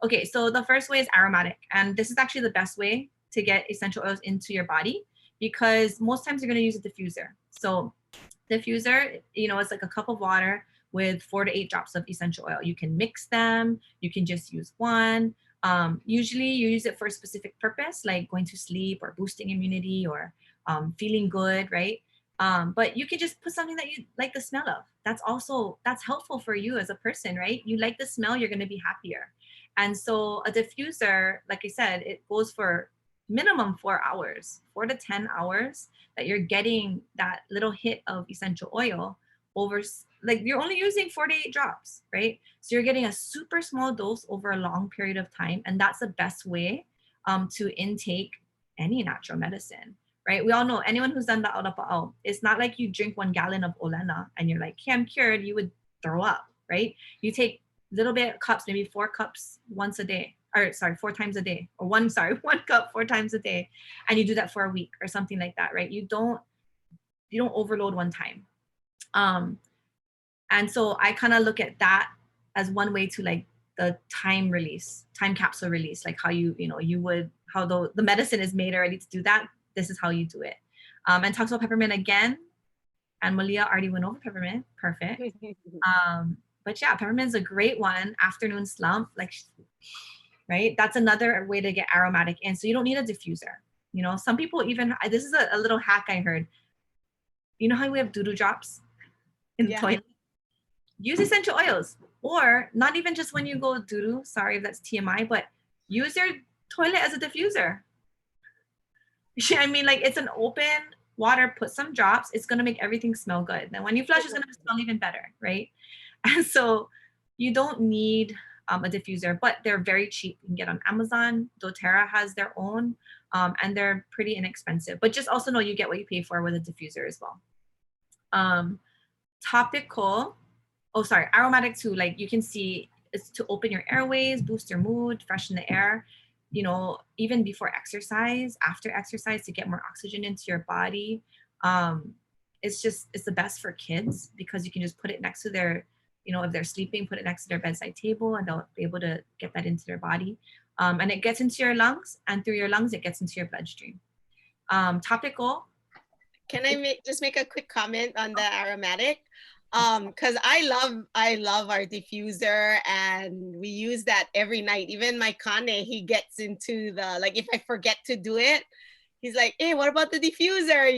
Okay, so the first way is aromatic. And this is actually the best way to get essential oils into your body, because most times you're gonna use a diffuser. So diffuser, it's like a cup of water with 4 to 8 drops of essential oil. You can mix them, you can just use one. Usually you use it for a specific purpose, like going to sleep or boosting immunity or feeling good, right? But you can just put something that you like the smell of. That's helpful for you as a person, right? You like the smell, you're gonna be happier. And so a diffuser, like I said, it goes for minimum 4 hours, 4 to 10 hours, that you're getting that little hit of essential oil over, like you're only using 4 to 8 drops, right? So you're getting a super small dose over a long period of time. And that's the best way to intake any natural medicine, right? We all know, anyone who's done the aulapa'au, it's not like you drink 1 gallon of olena and you're like, hey, I'm cured. You would throw up, right? You take little bit of cups, maybe 4 cups once a day, or 4 times a day, or 1 cup 4 times a day, and you do that for a week or something like that, right? You don't overload one time. And so I kind of look at that as one way to like the time capsule release, like how how the medicine is made already to do that. This is how you do it. And talks about peppermint again. And Malia already went over peppermint. Perfect. But yeah, peppermint is a great one. Afternoon slump, like, right? That's another way to get aromatic in. So you don't need a diffuser. Some people even, this is a little hack I heard. You know how we have doo-doo drops in the toilet? Use essential oils, or not even just when you go doo-doo. Sorry if that's TMI, but use your toilet as a diffuser. I mean, like, it's an open water, put some drops, it's gonna make everything smell good. Then when you flush, it's gonna smell even better, right? And so you don't need a diffuser, but they're very cheap. You can get on Amazon. doTERRA has their own, and they're pretty inexpensive. But just also know you get what you pay for with a diffuser as well. Topical, aromatic too, like you can see it's to open your airways, boost your mood, freshen the air, even before exercise, after exercise, to get more oxygen into your body. It's the best for kids because you can just put it next to their, if they're sleeping, put it next to their bedside table and they'll be able to get that into their body. And it gets into your lungs, and through your lungs it gets into your bloodstream. Topical.
Can I just make a quick comment on the aromatic? Because I love our diffuser, and we use that every night. Even my Kane, he gets into like if I forget to do it, he's like, hey, what about the diffuser?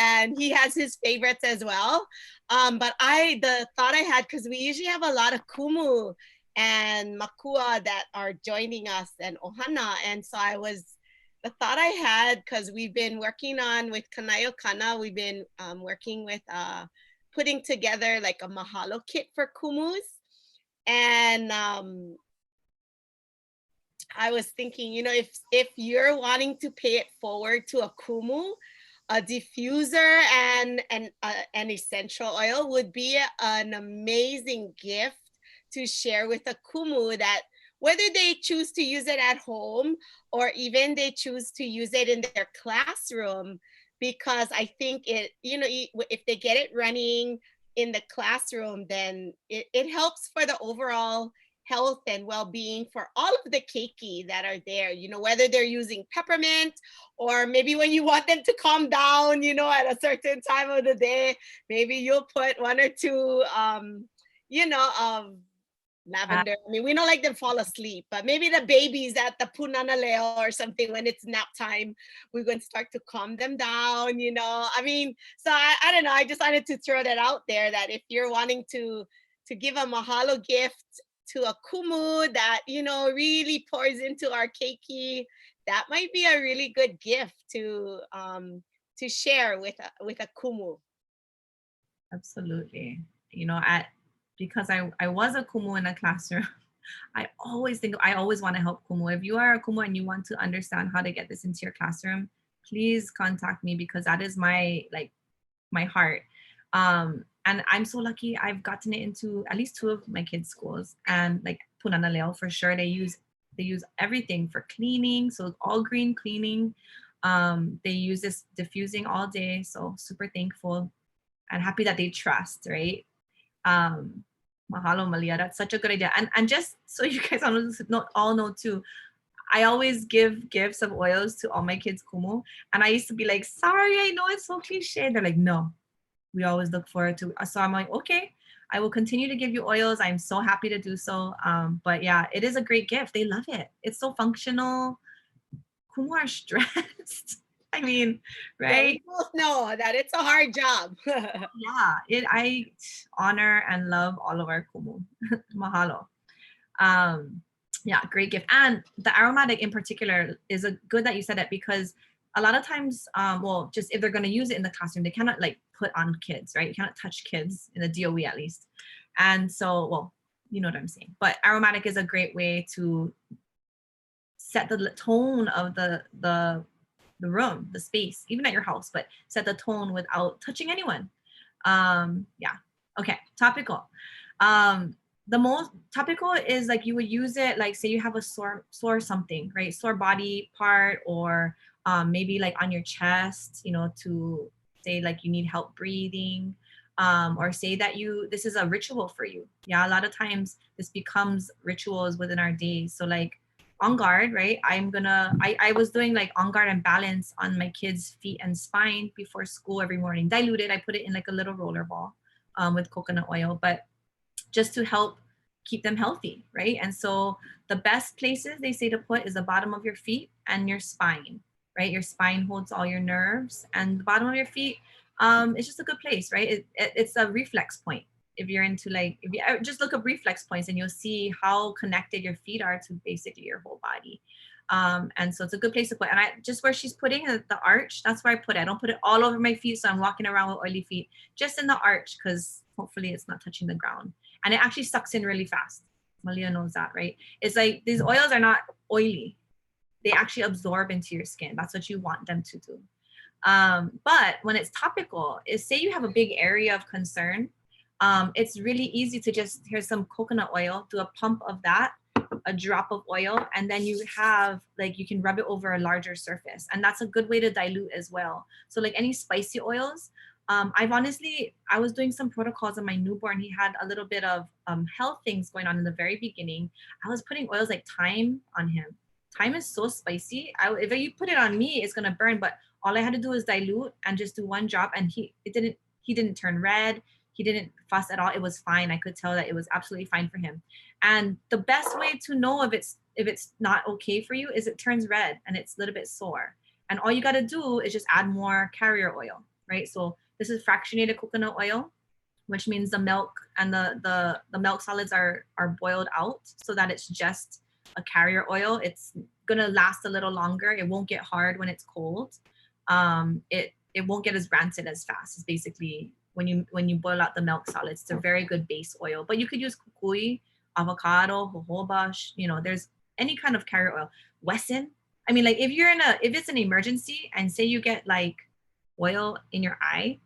And he has his favorites as well. But the thought I had, because we usually have a lot of kumu and makua that are joining us, and ohana, and so the thought I had, because we've been working on with Kanayo Kana, we've been working with putting together like a mahalo kit for kumus. And I was thinking, if you're wanting to pay it forward to a kumu, a diffuser and an essential oil would be an amazing gift to share with a kumu, that whether they choose to use it at home or even they choose to use it in their classroom, because I think if they get it running in the classroom, then it helps for the overall health and well-being for all of the keiki that are there, whether they're using peppermint, or maybe when you want them to calm down, at a certain time of the day, maybe you'll put one or two, lavender. I mean, we don't like them fall asleep, but maybe the babies at the punana or something, when it's nap time, we're going to start to calm them down, I mean, so I don't know. I just wanted to throw that out there, that if you're wanting to give a mahalo gift to a kumu that, really pours into our keiki, that might be a really good gift to share with a kumu.
Absolutely. Because I was a kumu in a classroom, I always want to help kumu. If you are a kumu and you want to understand how to get this into your classroom, please contact me, because that is my heart. And I'm so lucky I've gotten it into at least 2 of my kids' schools, and like Punana Leo for sure. They use everything for cleaning, so all green cleaning. They use this diffusing all day, so super thankful and happy that they trust, right? Mahalo Malia, that's such a good idea. And just so you guys all know too, I always give gifts of oils to all my kids' kumu, and I used to be like, sorry, I know it's so cliche. They're like, no, we always look forward to. So I'm like, okay, I will continue to give you oils. I'm so happy to do so. But yeah, it is a great gift. They love it. It's so functional. Kumu are stressed. I mean, right?
Yeah, we both know that it's a hard job.
Yeah, I honor and love all of our kumu. Mahalo. Yeah, great gift. And the aromatic in particular is a good that you said it, because a lot of times, just if they're going to use it in the classroom, they cannot like put on kids, right? You cannot touch kids in the DOE at least. And so, you know what I'm saying. But aromatic is a great way to set the tone of the room, the space, even at your house, but set the tone without touching anyone. Yeah. Okay. Topical. The most topical is like you would use it, like say you have a sore something, right? Sore body part, or maybe like on your chest, to say like you need help breathing, or say that this is a ritual for you. Yeah, a lot of times this becomes rituals within our days. So like on guard, right? I was doing like on guard and balance on my kids' feet and spine before school every morning. Diluted, I put it in like a little roller ball with coconut oil, but just to help keep them healthy, right? And so the best places they say to put is the bottom of your feet and your spine, right? Your spine holds all your nerves, and the bottom of your feet is just a good place, right? It's a reflex point. If you're into if you just look up reflex points, and you'll see how connected your feet are to basically your whole body. And so it's a good place to put. And I just where she's putting the arch, that's where I put it. I don't put it all over my feet, so I'm walking around with oily feet. Just in the arch, because hopefully it's not touching the ground. And it actually sucks in really fast. Malia knows that, right? It's like these oils are not oily. They actually absorb into your skin. That's what you want them to do. But when it's topical, is say you have a big area of concern, it's really easy to just, here's some coconut oil, do a pump of that, a drop of oil, and then you have like, you can rub it over a larger surface, and that's a good way to dilute as well. So like any spicy oils, I was doing some protocols on my newborn. He had a little bit of health things going on in the very beginning. I was putting oils like thyme on him. Thyme is so spicy. If you put it on me, it's gonna burn. But all I had to do was dilute and just do one drop, and he didn't turn red. He didn't fuss at all. It was fine. I could tell that it was absolutely fine for him. And the best way to know if it's not okay for you is it turns red and it's a little bit sore. And all you got to do is just add more carrier oil, right? So this is fractionated coconut oil, which means the milk and the milk solids are boiled out so that it's just a carrier oil. It's gonna last a little longer. It won't get hard when it's cold. It won't get as rancid as fast. It's basically when you boil out the milk solids. It's a very good base oil. But you could use kukui, avocado, jojoba, there's any kind of carrier oil. Wesson. I mean, like if it's an emergency and say you get like oil in your eye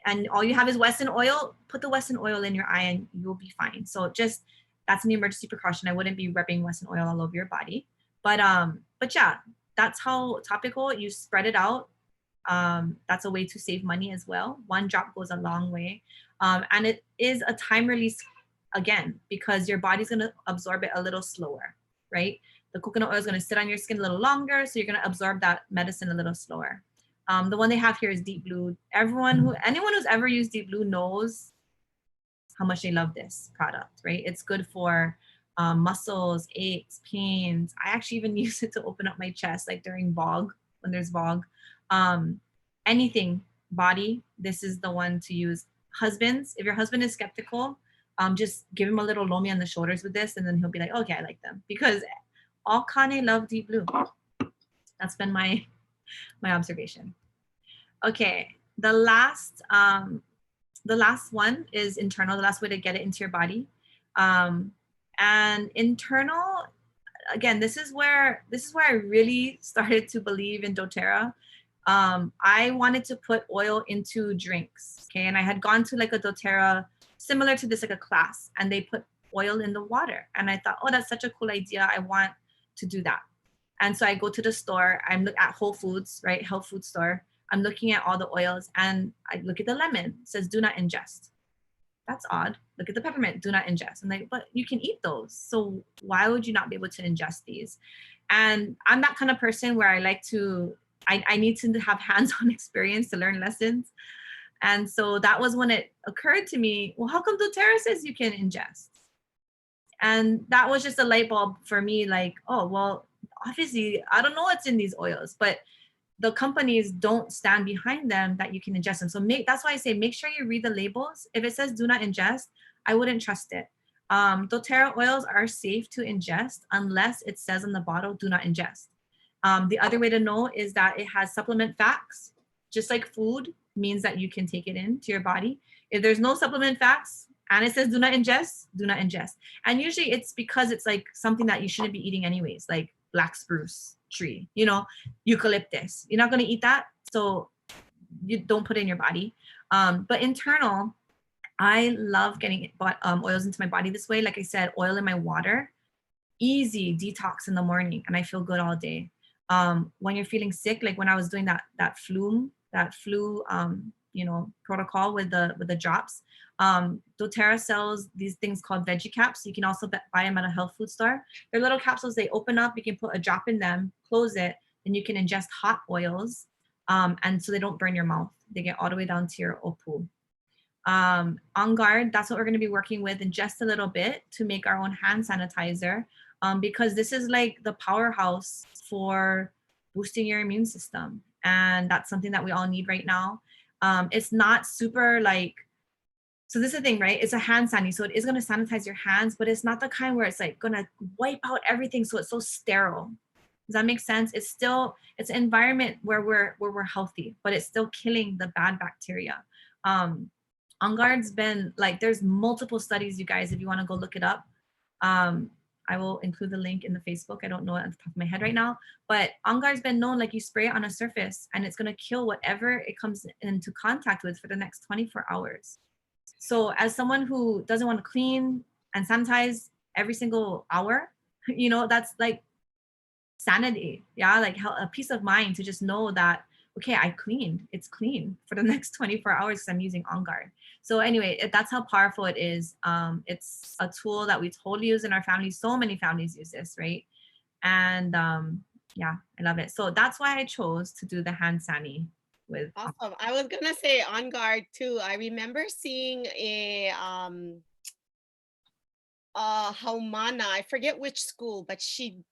and all you have is Wesson oil, put the Wesson oil in your eye and you'll be fine. So just, that's an emergency precaution. I wouldn't be rubbing Wesson oil all over your body. But yeah, that's how topical, you spread it out. That's a way to save money as well. One drop goes a long way. And it is a time release again, because your body's going to absorb it a little slower, right? The coconut oil is going to sit on your skin a little longer, so you're going to absorb that medicine a little slower. The one they have here is Deep Blue. Anyone who's ever used Deep Blue knows how much they love this product, right? It's good for muscles, aches, pains. I actually even use it to open up my chest, like during VOG, when there's VOG. Anything, body, this is the one to use. Husbands, if your husband is skeptical, just give him a little lomi on the shoulders with this, and then he'll be like, okay, I like them. Because all Kane love Deep Blue. That's been my observation. Okay, the last one is internal, the last way to get it into your body. And internal, again, this is where I really started to believe in doTERRA. I wanted to put oil into drinks, okay? And I had gone to like a doTERRA, similar to this, like a class, and they put oil in the water. And I thought, oh, that's such a cool idea. I want to do that. And so I go to the store, I'm at Whole Foods, right? Health food store. I'm looking at all the oils and I look at the lemon, it says do not ingest. That's odd. Look at the peppermint, do not ingest. I'm like, but you can eat those. So why would you not be able to ingest these? And I'm that kind of person where I like to, I need to have hands-on experience to learn lessons. And so that was when it occurred to me, well, how come doTERRA says you can ingest? And that was just a light bulb for me, like, oh, well, obviously, I don't know what's in these oils, but the companies don't stand behind them that you can ingest them. So that's why I say, make sure you read the labels. If it says do not ingest, I wouldn't trust it. doTERRA oils are safe to ingest unless it says on the bottle, do not ingest. The other way to know is that it has supplement facts, just like food means that you can take it into your body. If there's no supplement facts and it says do not ingest, do not ingest. And usually it's because it's like something that you shouldn't be eating anyways, like black spruce tree, eucalyptus. You're not going to eat that, so you don't put it in your body. But internal, I love getting oils into my body this way. Like I said, oil in my water, easy detox in the morning, and I feel good all day. When you're feeling sick, like when I was doing that flu protocol with the drops, doTERRA sells these things called veggie caps. You can also buy them at a health food store. They're little capsules, they open up, you can put a drop in them, close it, and you can ingest hot oils, and so they don't burn your mouth. They get all the way down to your opu. On Guard, that's what we're going to be working with in just a little bit to make our own hand sanitizer, because this is like the powerhouse for boosting your immune system, and that's something that we all need right now. It's not super like, so this is the thing, right? It's a hand sanitizer, so it is going to sanitize your hands, but it's not the kind where it's like going to wipe out everything, so it's so sterile. Does that make sense? It's an environment where we're healthy, but it's still killing the bad bacteria. On Guard's been like, there's multiple studies, you guys, if you want to go look it up. I will include the link in the Facebook. I don't know it on the top of my head right now, but On Guard's been known, like you spray it on a surface and it's going to kill whatever it comes into contact with for the next 24 hours. So as someone who doesn't want to clean and sanitize every single hour, you know, that's like sanity. Yeah, like a peace of mind to just know that, okay, I cleaned, it's clean for the next 24 hours because I'm using On Guard. So anyway, that's how powerful it is. It's a tool that we totally use in our family. So many families use this, right? And yeah, I love it. So that's why I chose to do the hand sani with.
Awesome. I was gonna say On Guard too. I remember seeing a Haumana, I forget which school, but she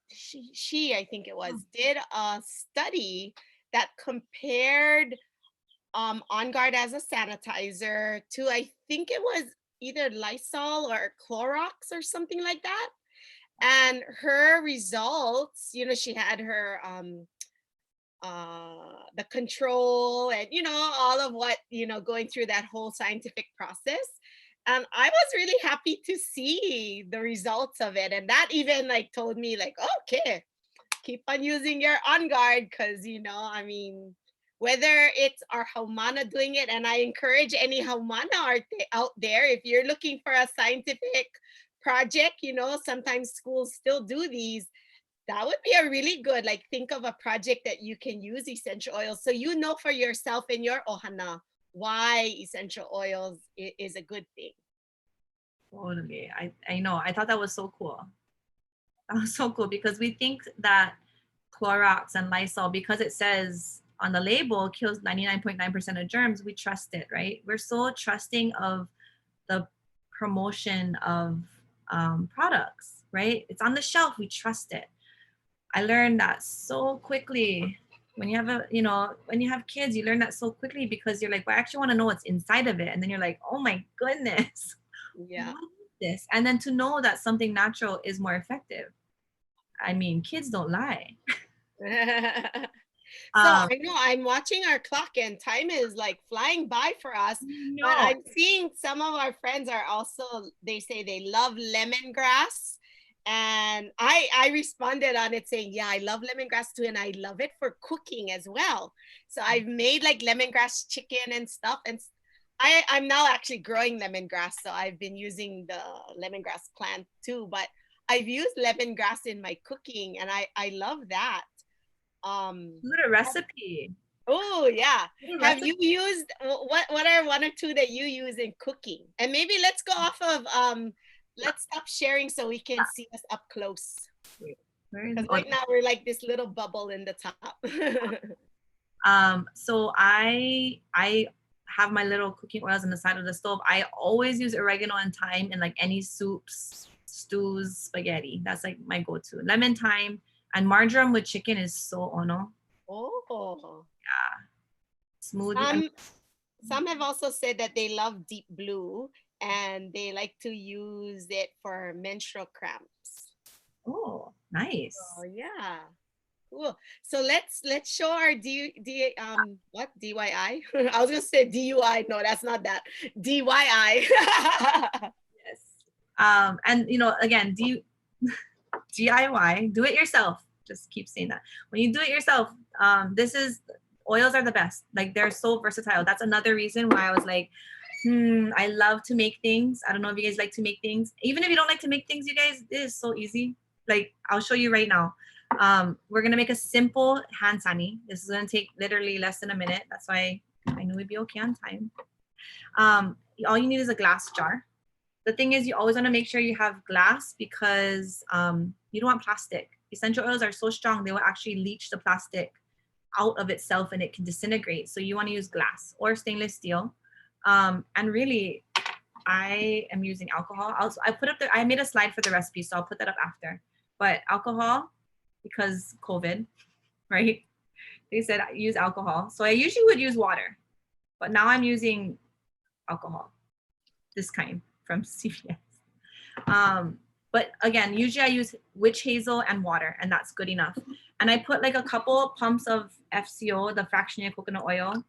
I think it was, did a study that compared On Guard as a sanitizer to, I think it was either Lysol or Clorox or something like that. And her results, you know, she had her the control and, you know, all of what, you know, going through that whole scientific process. And I was really happy to see the results of it. And that even like told me like, okay, keep on using your On Guard, because, you know, I mean, whether it's our Haumana doing it, and I encourage any Haumana out there, if you're looking for a scientific project, you know, sometimes schools still do these. That would be a really good, like, think of a project that you can use essential oils. So you know for yourself in your ohana why essential oils is a good thing.
Totally. I know. I thought that was so cool. That was so cool because we think that Clorox and Lysol, because it says on the label, kills 99.9% of germs, we trust it, right? We're so trusting of the promotion of products, right? It's on the shelf, we trust it. I learned that so quickly. When you have when you have kids, you learn that so quickly because you're like, well, I actually want to know what's inside of it. And then you're like, oh my goodness.
Yeah.
What is this? And then to know that something natural is more effective. I mean, kids don't lie.
So I know I'm watching our clock and time is like flying by for us, but I'm seeing some of our friends are also, they say they love lemongrass. And I responded on it saying, yeah, I love lemongrass too. And I love it for cooking as well. So I've made like lemongrass chicken and stuff. And I'm now actually growing lemongrass. So I've been using the lemongrass plant too, but I've used lemongrass in my cooking and I love that.
What a recipe.
Oh yeah. Have you used, what are one or two that you use in cooking? And maybe let's go off of let's stop sharing so we can see us up close. Because right now we're like this little bubble in the top.
So I have my little cooking oils on the side of the stove. I always use oregano and thyme in like any soups, stews, spaghetti. That's like my go-to. Lemon, thyme, and marjoram with chicken is so ono.
Oh.
Yeah. Smoothie.
Some have also said that they love deep blue and they like to use it for menstrual cramps.
Oh, nice.
Oh yeah. Cool. So let's show our what DIY? I was gonna say DUI. No, that's not that. DIY.
Yes. And you know, again, DIY, do it yourself. Just keep saying that. When you do it yourself, oils are the best. Like they're so versatile. That's another reason why I was like, I love to make things. I don't know if you guys like to make things. Even if you don't like to make things, you guys, it is so easy. Like I'll show you right now. We're gonna make a simple hand sani. This is gonna take literally less than a minute. That's why I knew we'd be okay on time. All you need is a glass jar. The thing is, you always want to make sure you have glass because you don't want plastic. Essential oils are so strong, they will actually leach the plastic out of itself and it can disintegrate. So you want to use glass or stainless steel. And really, I am using alcohol. I made a slide for the recipe, so I'll put that up after. But alcohol, because COVID, right? They said use alcohol. So I usually would use water, but now I'm using alcohol, this kind from CVS. But again, usually I use witch hazel and water, and that's good enough. And I put like a couple pumps of FCO, the fractionated coconut oil,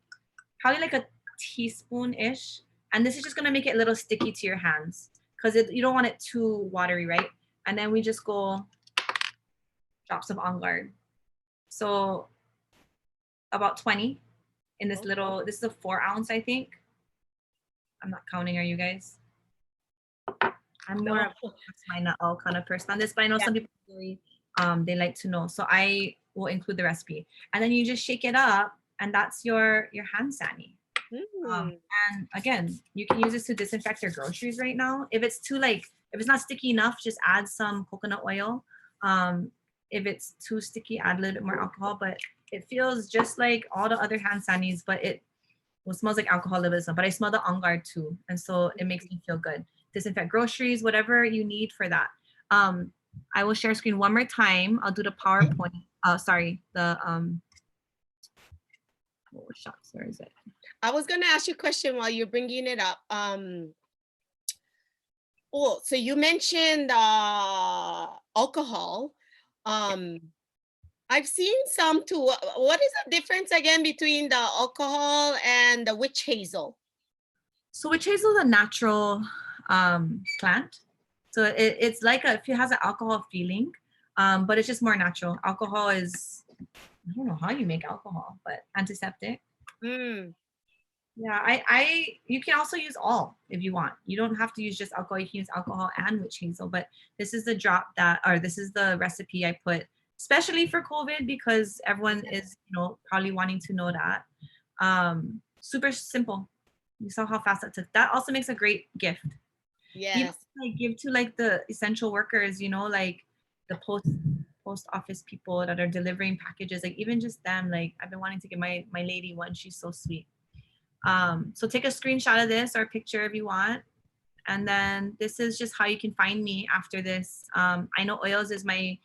probably like a teaspoon-ish. And this is just gonna make it a little sticky to your hands because you don't want it too watery, right? And then we just go drops of On Guard. So about 20 in this little, this is a 4 ounce, I think. I'm not counting, are you guys? I'm more of a mine not all kind of person on this, but I know some people really, they like to know. So I will include the recipe. And then you just shake it up, and that's your hand sani. And again, you can use this to disinfect your groceries right now. If it's too if it's not sticky enough, just add some coconut oil. If it's too sticky, add a little bit more alcohol, but it feels just like all the other hand sanis, but it smells like alcoholism. But I smell the On Guard too. And so it makes me feel good. Disinfect groceries, whatever you need for that. I will share screen one more time. I'll do the PowerPoint. Sorry, the oh shucks, where is it?
I was gonna ask you a question while you're bringing it up. Oh, so you mentioned alcohol. I've seen some too. What is the difference again between the alcohol and the witch hazel?
So witch hazel is a natural plant. So it's like it has an alcohol feeling, but it's just more natural. Alcohol is, I don't know how you make alcohol, but antiseptic. Yeah, you can also use all if you want. You don't have to use just alcohol. You can use alcohol and witch hazel, but this is the this is the recipe I put, especially for COVID, because everyone is, probably wanting to know that. Super simple. You saw how fast that took. That also makes a great gift.
Yes.
Even give to the essential workers, like the post office people that are delivering packages, even just them. I've been wanting to give my lady one. She's so sweet. So take a screenshot of this or a picture if you want. And then this is just how you can find me after this. I Know Oils is my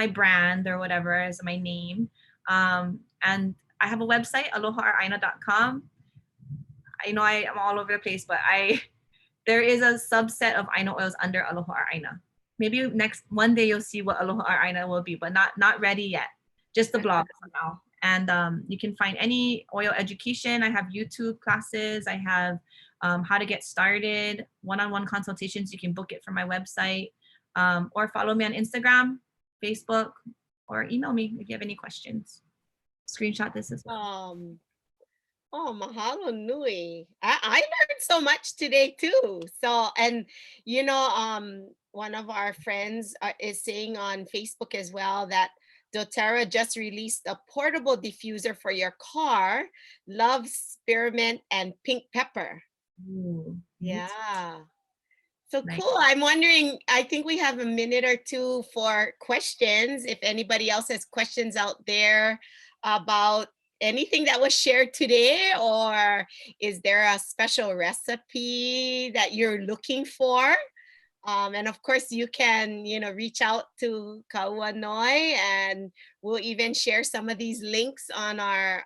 brand or whatever, is my name. And I have a website, alohaaraina.com. I know I am all over the place, but there is a subset of I Know Oils under Aloha Araina. Maybe one day you'll see what Aloha Araina will be, but not ready yet. Just the blog for now. And you can find any oil education. I have YouTube classes. I have how to get started, one-on-one consultations. You can book it from my website, or follow me on Instagram, Facebook, or email me if you have any questions. Screenshot this as well.
Oh, mahalo nui. I learned so much today too. So, and one of our friends is saying on Facebook as well that doTERRA just released a portable diffuser for your car. Love spearmint and pink pepper.
Ooh,
yeah. So nice. Cool. I'm wondering, I think we have a minute or two for questions. If anybody else has questions out there about anything that was shared today, or is there a special recipe that you're looking for? And of course, you can, reach out to Kauanoe, and we'll even share some of these links on our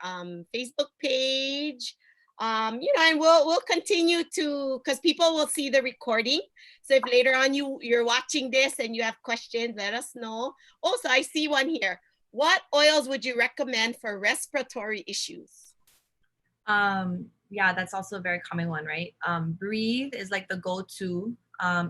Facebook page. And we'll continue to, because people will see the recording. So if later on you're watching this and you have questions, let us know. Also, I see one here. What oils would you recommend for respiratory issues?
Yeah, that's also a very common one, right? Breathe is the go-to.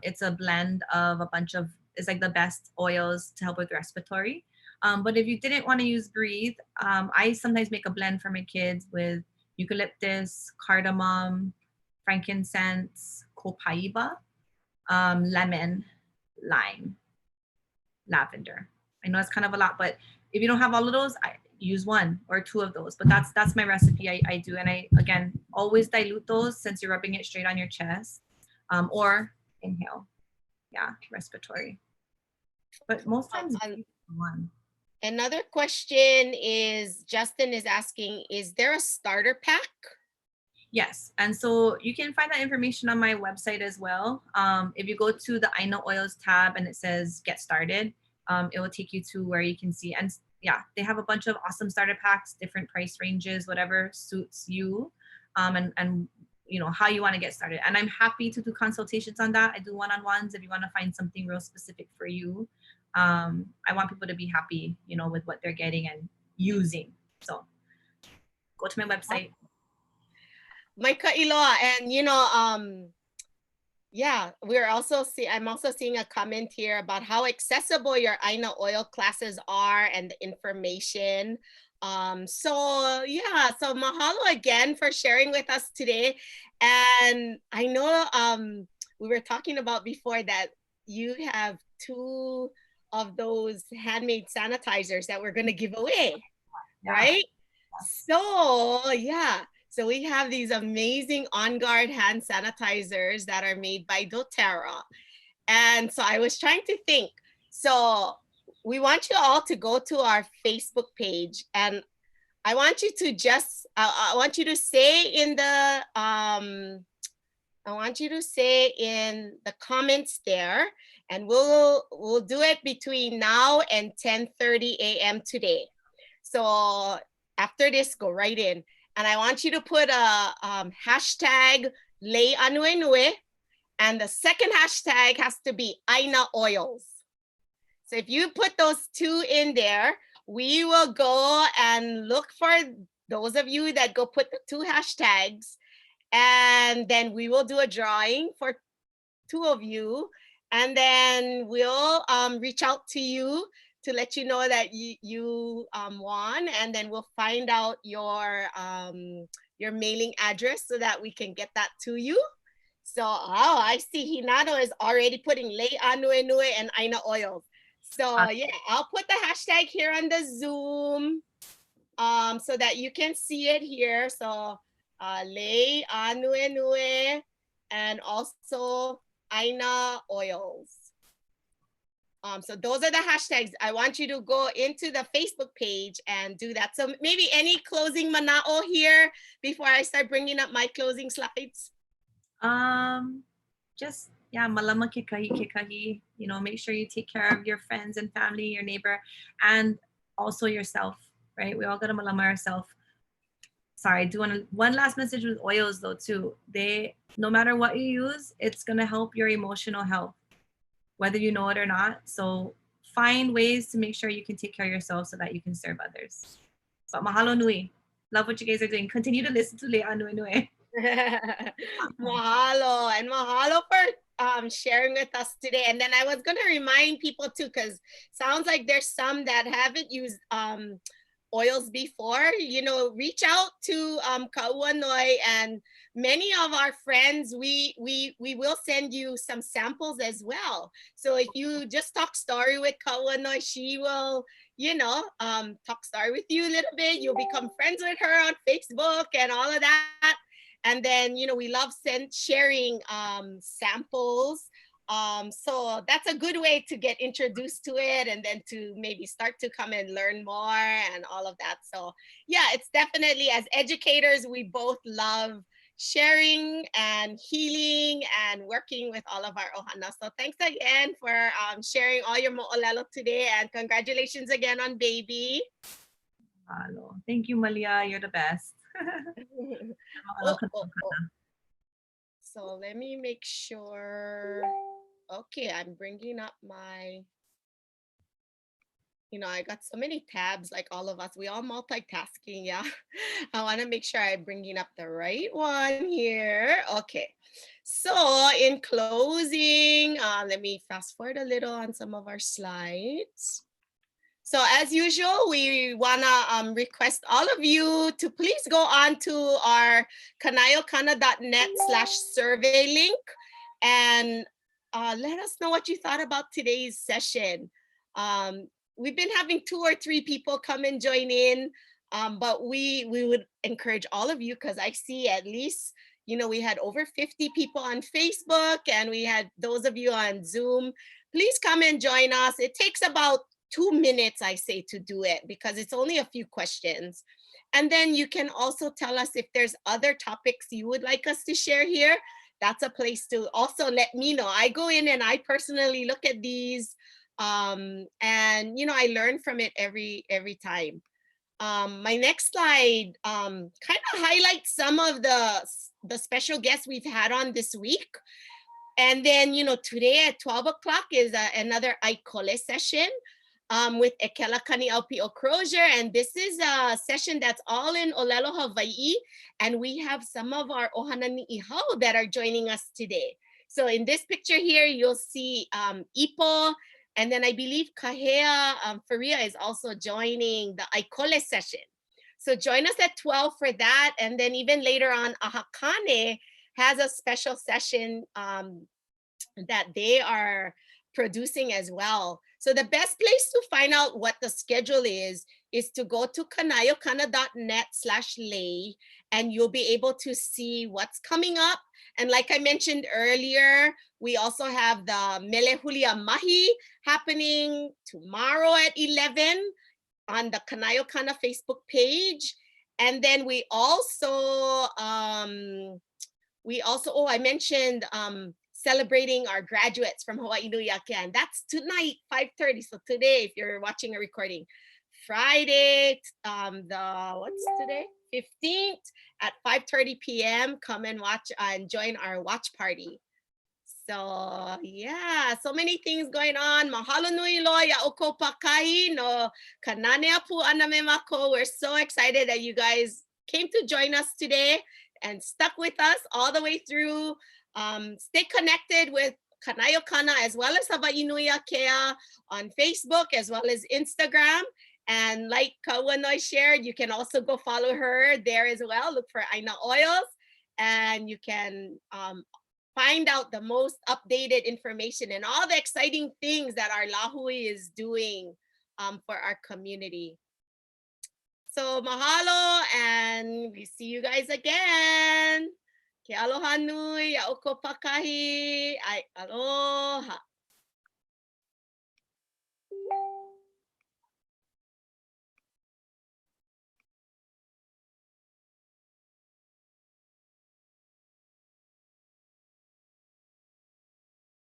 It's a blend of a bunch of, it's the best oils to help with respiratory. But if you didn't want to use Breathe, I sometimes make a blend for my kids with eucalyptus, cardamom, frankincense, copaiba, lemon, lime, lavender. I know it's kind of a lot, but if you don't have all of those, I use one or two of those. But that's my recipe I do. And I, again, always dilute those since you're rubbing it straight on your chest, or inhale. Yeah, respiratory. But most times one.
Another question is, Justin is asking, is there a starter pack?
Yes, and so you can find that information on my website as well. If you go to the I Know Oils tab and it says get started, it will take you to where you can see. And yeah, they have a bunch of awesome starter packs, different price ranges, whatever suits you, and how you want to get started. And I'm happy to do consultations on that. I do one-on-ones if you want to find something real specific for you. I want people to be happy, with what they're getting and using. So go to my website.
My ka'iloa, and Yeah, I'm also seeing a comment here about how accessible your Aina oil classes are and the information. So yeah, so mahalo again for sharing with us today. And I know we were talking about before that you have two of those handmade sanitizers that we're going to give away,
Yeah.
right? So, yeah. So we have these amazing On Guard hand sanitizers that are made by doTERRA. And so I was trying to think. So we want you all to go to our Facebook page, and I want you to I want you to say in the I want you to say in the comments there, and we'll do it between now and 10:30 a.m. today. So after this, go right in. And I want you to put a hashtag Lei Ānuenue, and the second hashtag has to be Aina Oils. So if you put those two in there, we will go and look for those of you that go put the two hashtags, and then we will do a drawing for two of you, and then we'll reach out to you to let you know that you won, and then we'll find out your mailing address so that we can get that to you. So, oh, I see Hinado is already putting Lei Ānuenue and Aina Oils. So yeah, I'll put the hashtag here on the Zoom so that you can see it here. So Lei Ānuenue and also Aina Oils. So those are the hashtags. I want you to go into the Facebook page and do that. So maybe any closing manao here before I start bringing up my closing slides?
Just yeah, malama kikahi kikahi. You know, make sure you take care of your friends and family, your neighbor, and also yourself. Right? We all gotta malama ourselves. Sorry, I do want one last message with oils though too. No matter what you use, it's gonna help your emotional health, whether you know it or not. So find ways to make sure you can take care of yourself so that you can serve others. But mahalo nui. Love what you guys are doing. Continue to listen to Lei Ānuenue.
Mahalo, and mahalo for sharing with us today. And then I was going to remind people too, because sounds like there's some that haven't used oils before. You know, reach out to Kauanoe, and many of our friends, we will send you some samples as well. So if you just talk story with Kauanoe, she will, you know, talk story with you a little bit. You'll become friends with her on Facebook and all of that. And then, you know, we love sharing samples. So that's a good way to get introduced to it, and then to maybe start to come and learn more and all of that. So yeah, it's definitely, as educators, we both love sharing and healing and working with all of our ohana. So thanks again for sharing all your mo'olelo today, and congratulations again on baby.
Hello. Thank you, Malia. You're the best.
Oh, oh, oh. So let me make sure. Okay, I'm bringing up my, you know, I got so many tabs, like all of us. We all multitasking, yeah. I want to make sure I'm bringing up the right one here. Okay. So in closing, let me fast forward a little on some of our slides. So as usual, we wanna request all of you to please go on to our kanayokana.net/survey link, and let us know what you thought about today's session. We've been having 2 or 3 people come and join in, but we would encourage all of you, because I see at least, you know, we had over 50 people on Facebook, and we had those of you on Zoom. Please come and join us. It takes about 2 minutes, I say, to do it, because it's only a few questions. And then you can also tell us if there's other topics you would like us to share here. That's a place to also let me know. I go in and I personally look at these, and you know, I learn from it every time. My next slide kind of highlights some of the special guests we've had on this week. And then, you know, today at 12 o'clock is another Aikole session with Ekelakani Alpi Crozier. And this is a session that's all in Olelo, Hawaii. And we have some of our Ohana Ni'ihau that are joining us today. So in this picture here, you'll see Ipo, and then I believe Kahea Faria is also joining the Aikole session. So join us at 12 for that. And then even later on, Ahakane has a special session that they are producing as well. So the best place to find out what the schedule is to go to kanayokana.net/lay, and you'll be able to see what's coming up. And like I mentioned earlier, we also have the Melehulia Mahi happening tomorrow at 11 on the Kanayokana Facebook page. And then we also, oh, I mentioned celebrating our graduates from Hawaii Nui Akean. That's tonight, 5:30. So today, if you're watching a recording, Friday, what's today? 15th at 5:30 p.m. Come and watch and join our watch party. So yeah, so many things going on. Mahalo nui loa ya oko pakai no kananea pu aname mako. We're so excited that you guys came to join us today and stuck with us all the way through. Stay connected with Kanayokana as well as Hawaii Nui Akea on Facebook as well as Instagram. And like Kauanoe shared, you can also go follow her there as well. Look for Aina Oils, and you can find out the most updated information and all the exciting things that our Lahui is doing for our community. So mahalo, and we see you guys again. Ke aloha nui, a oko pakahi, ai aloha.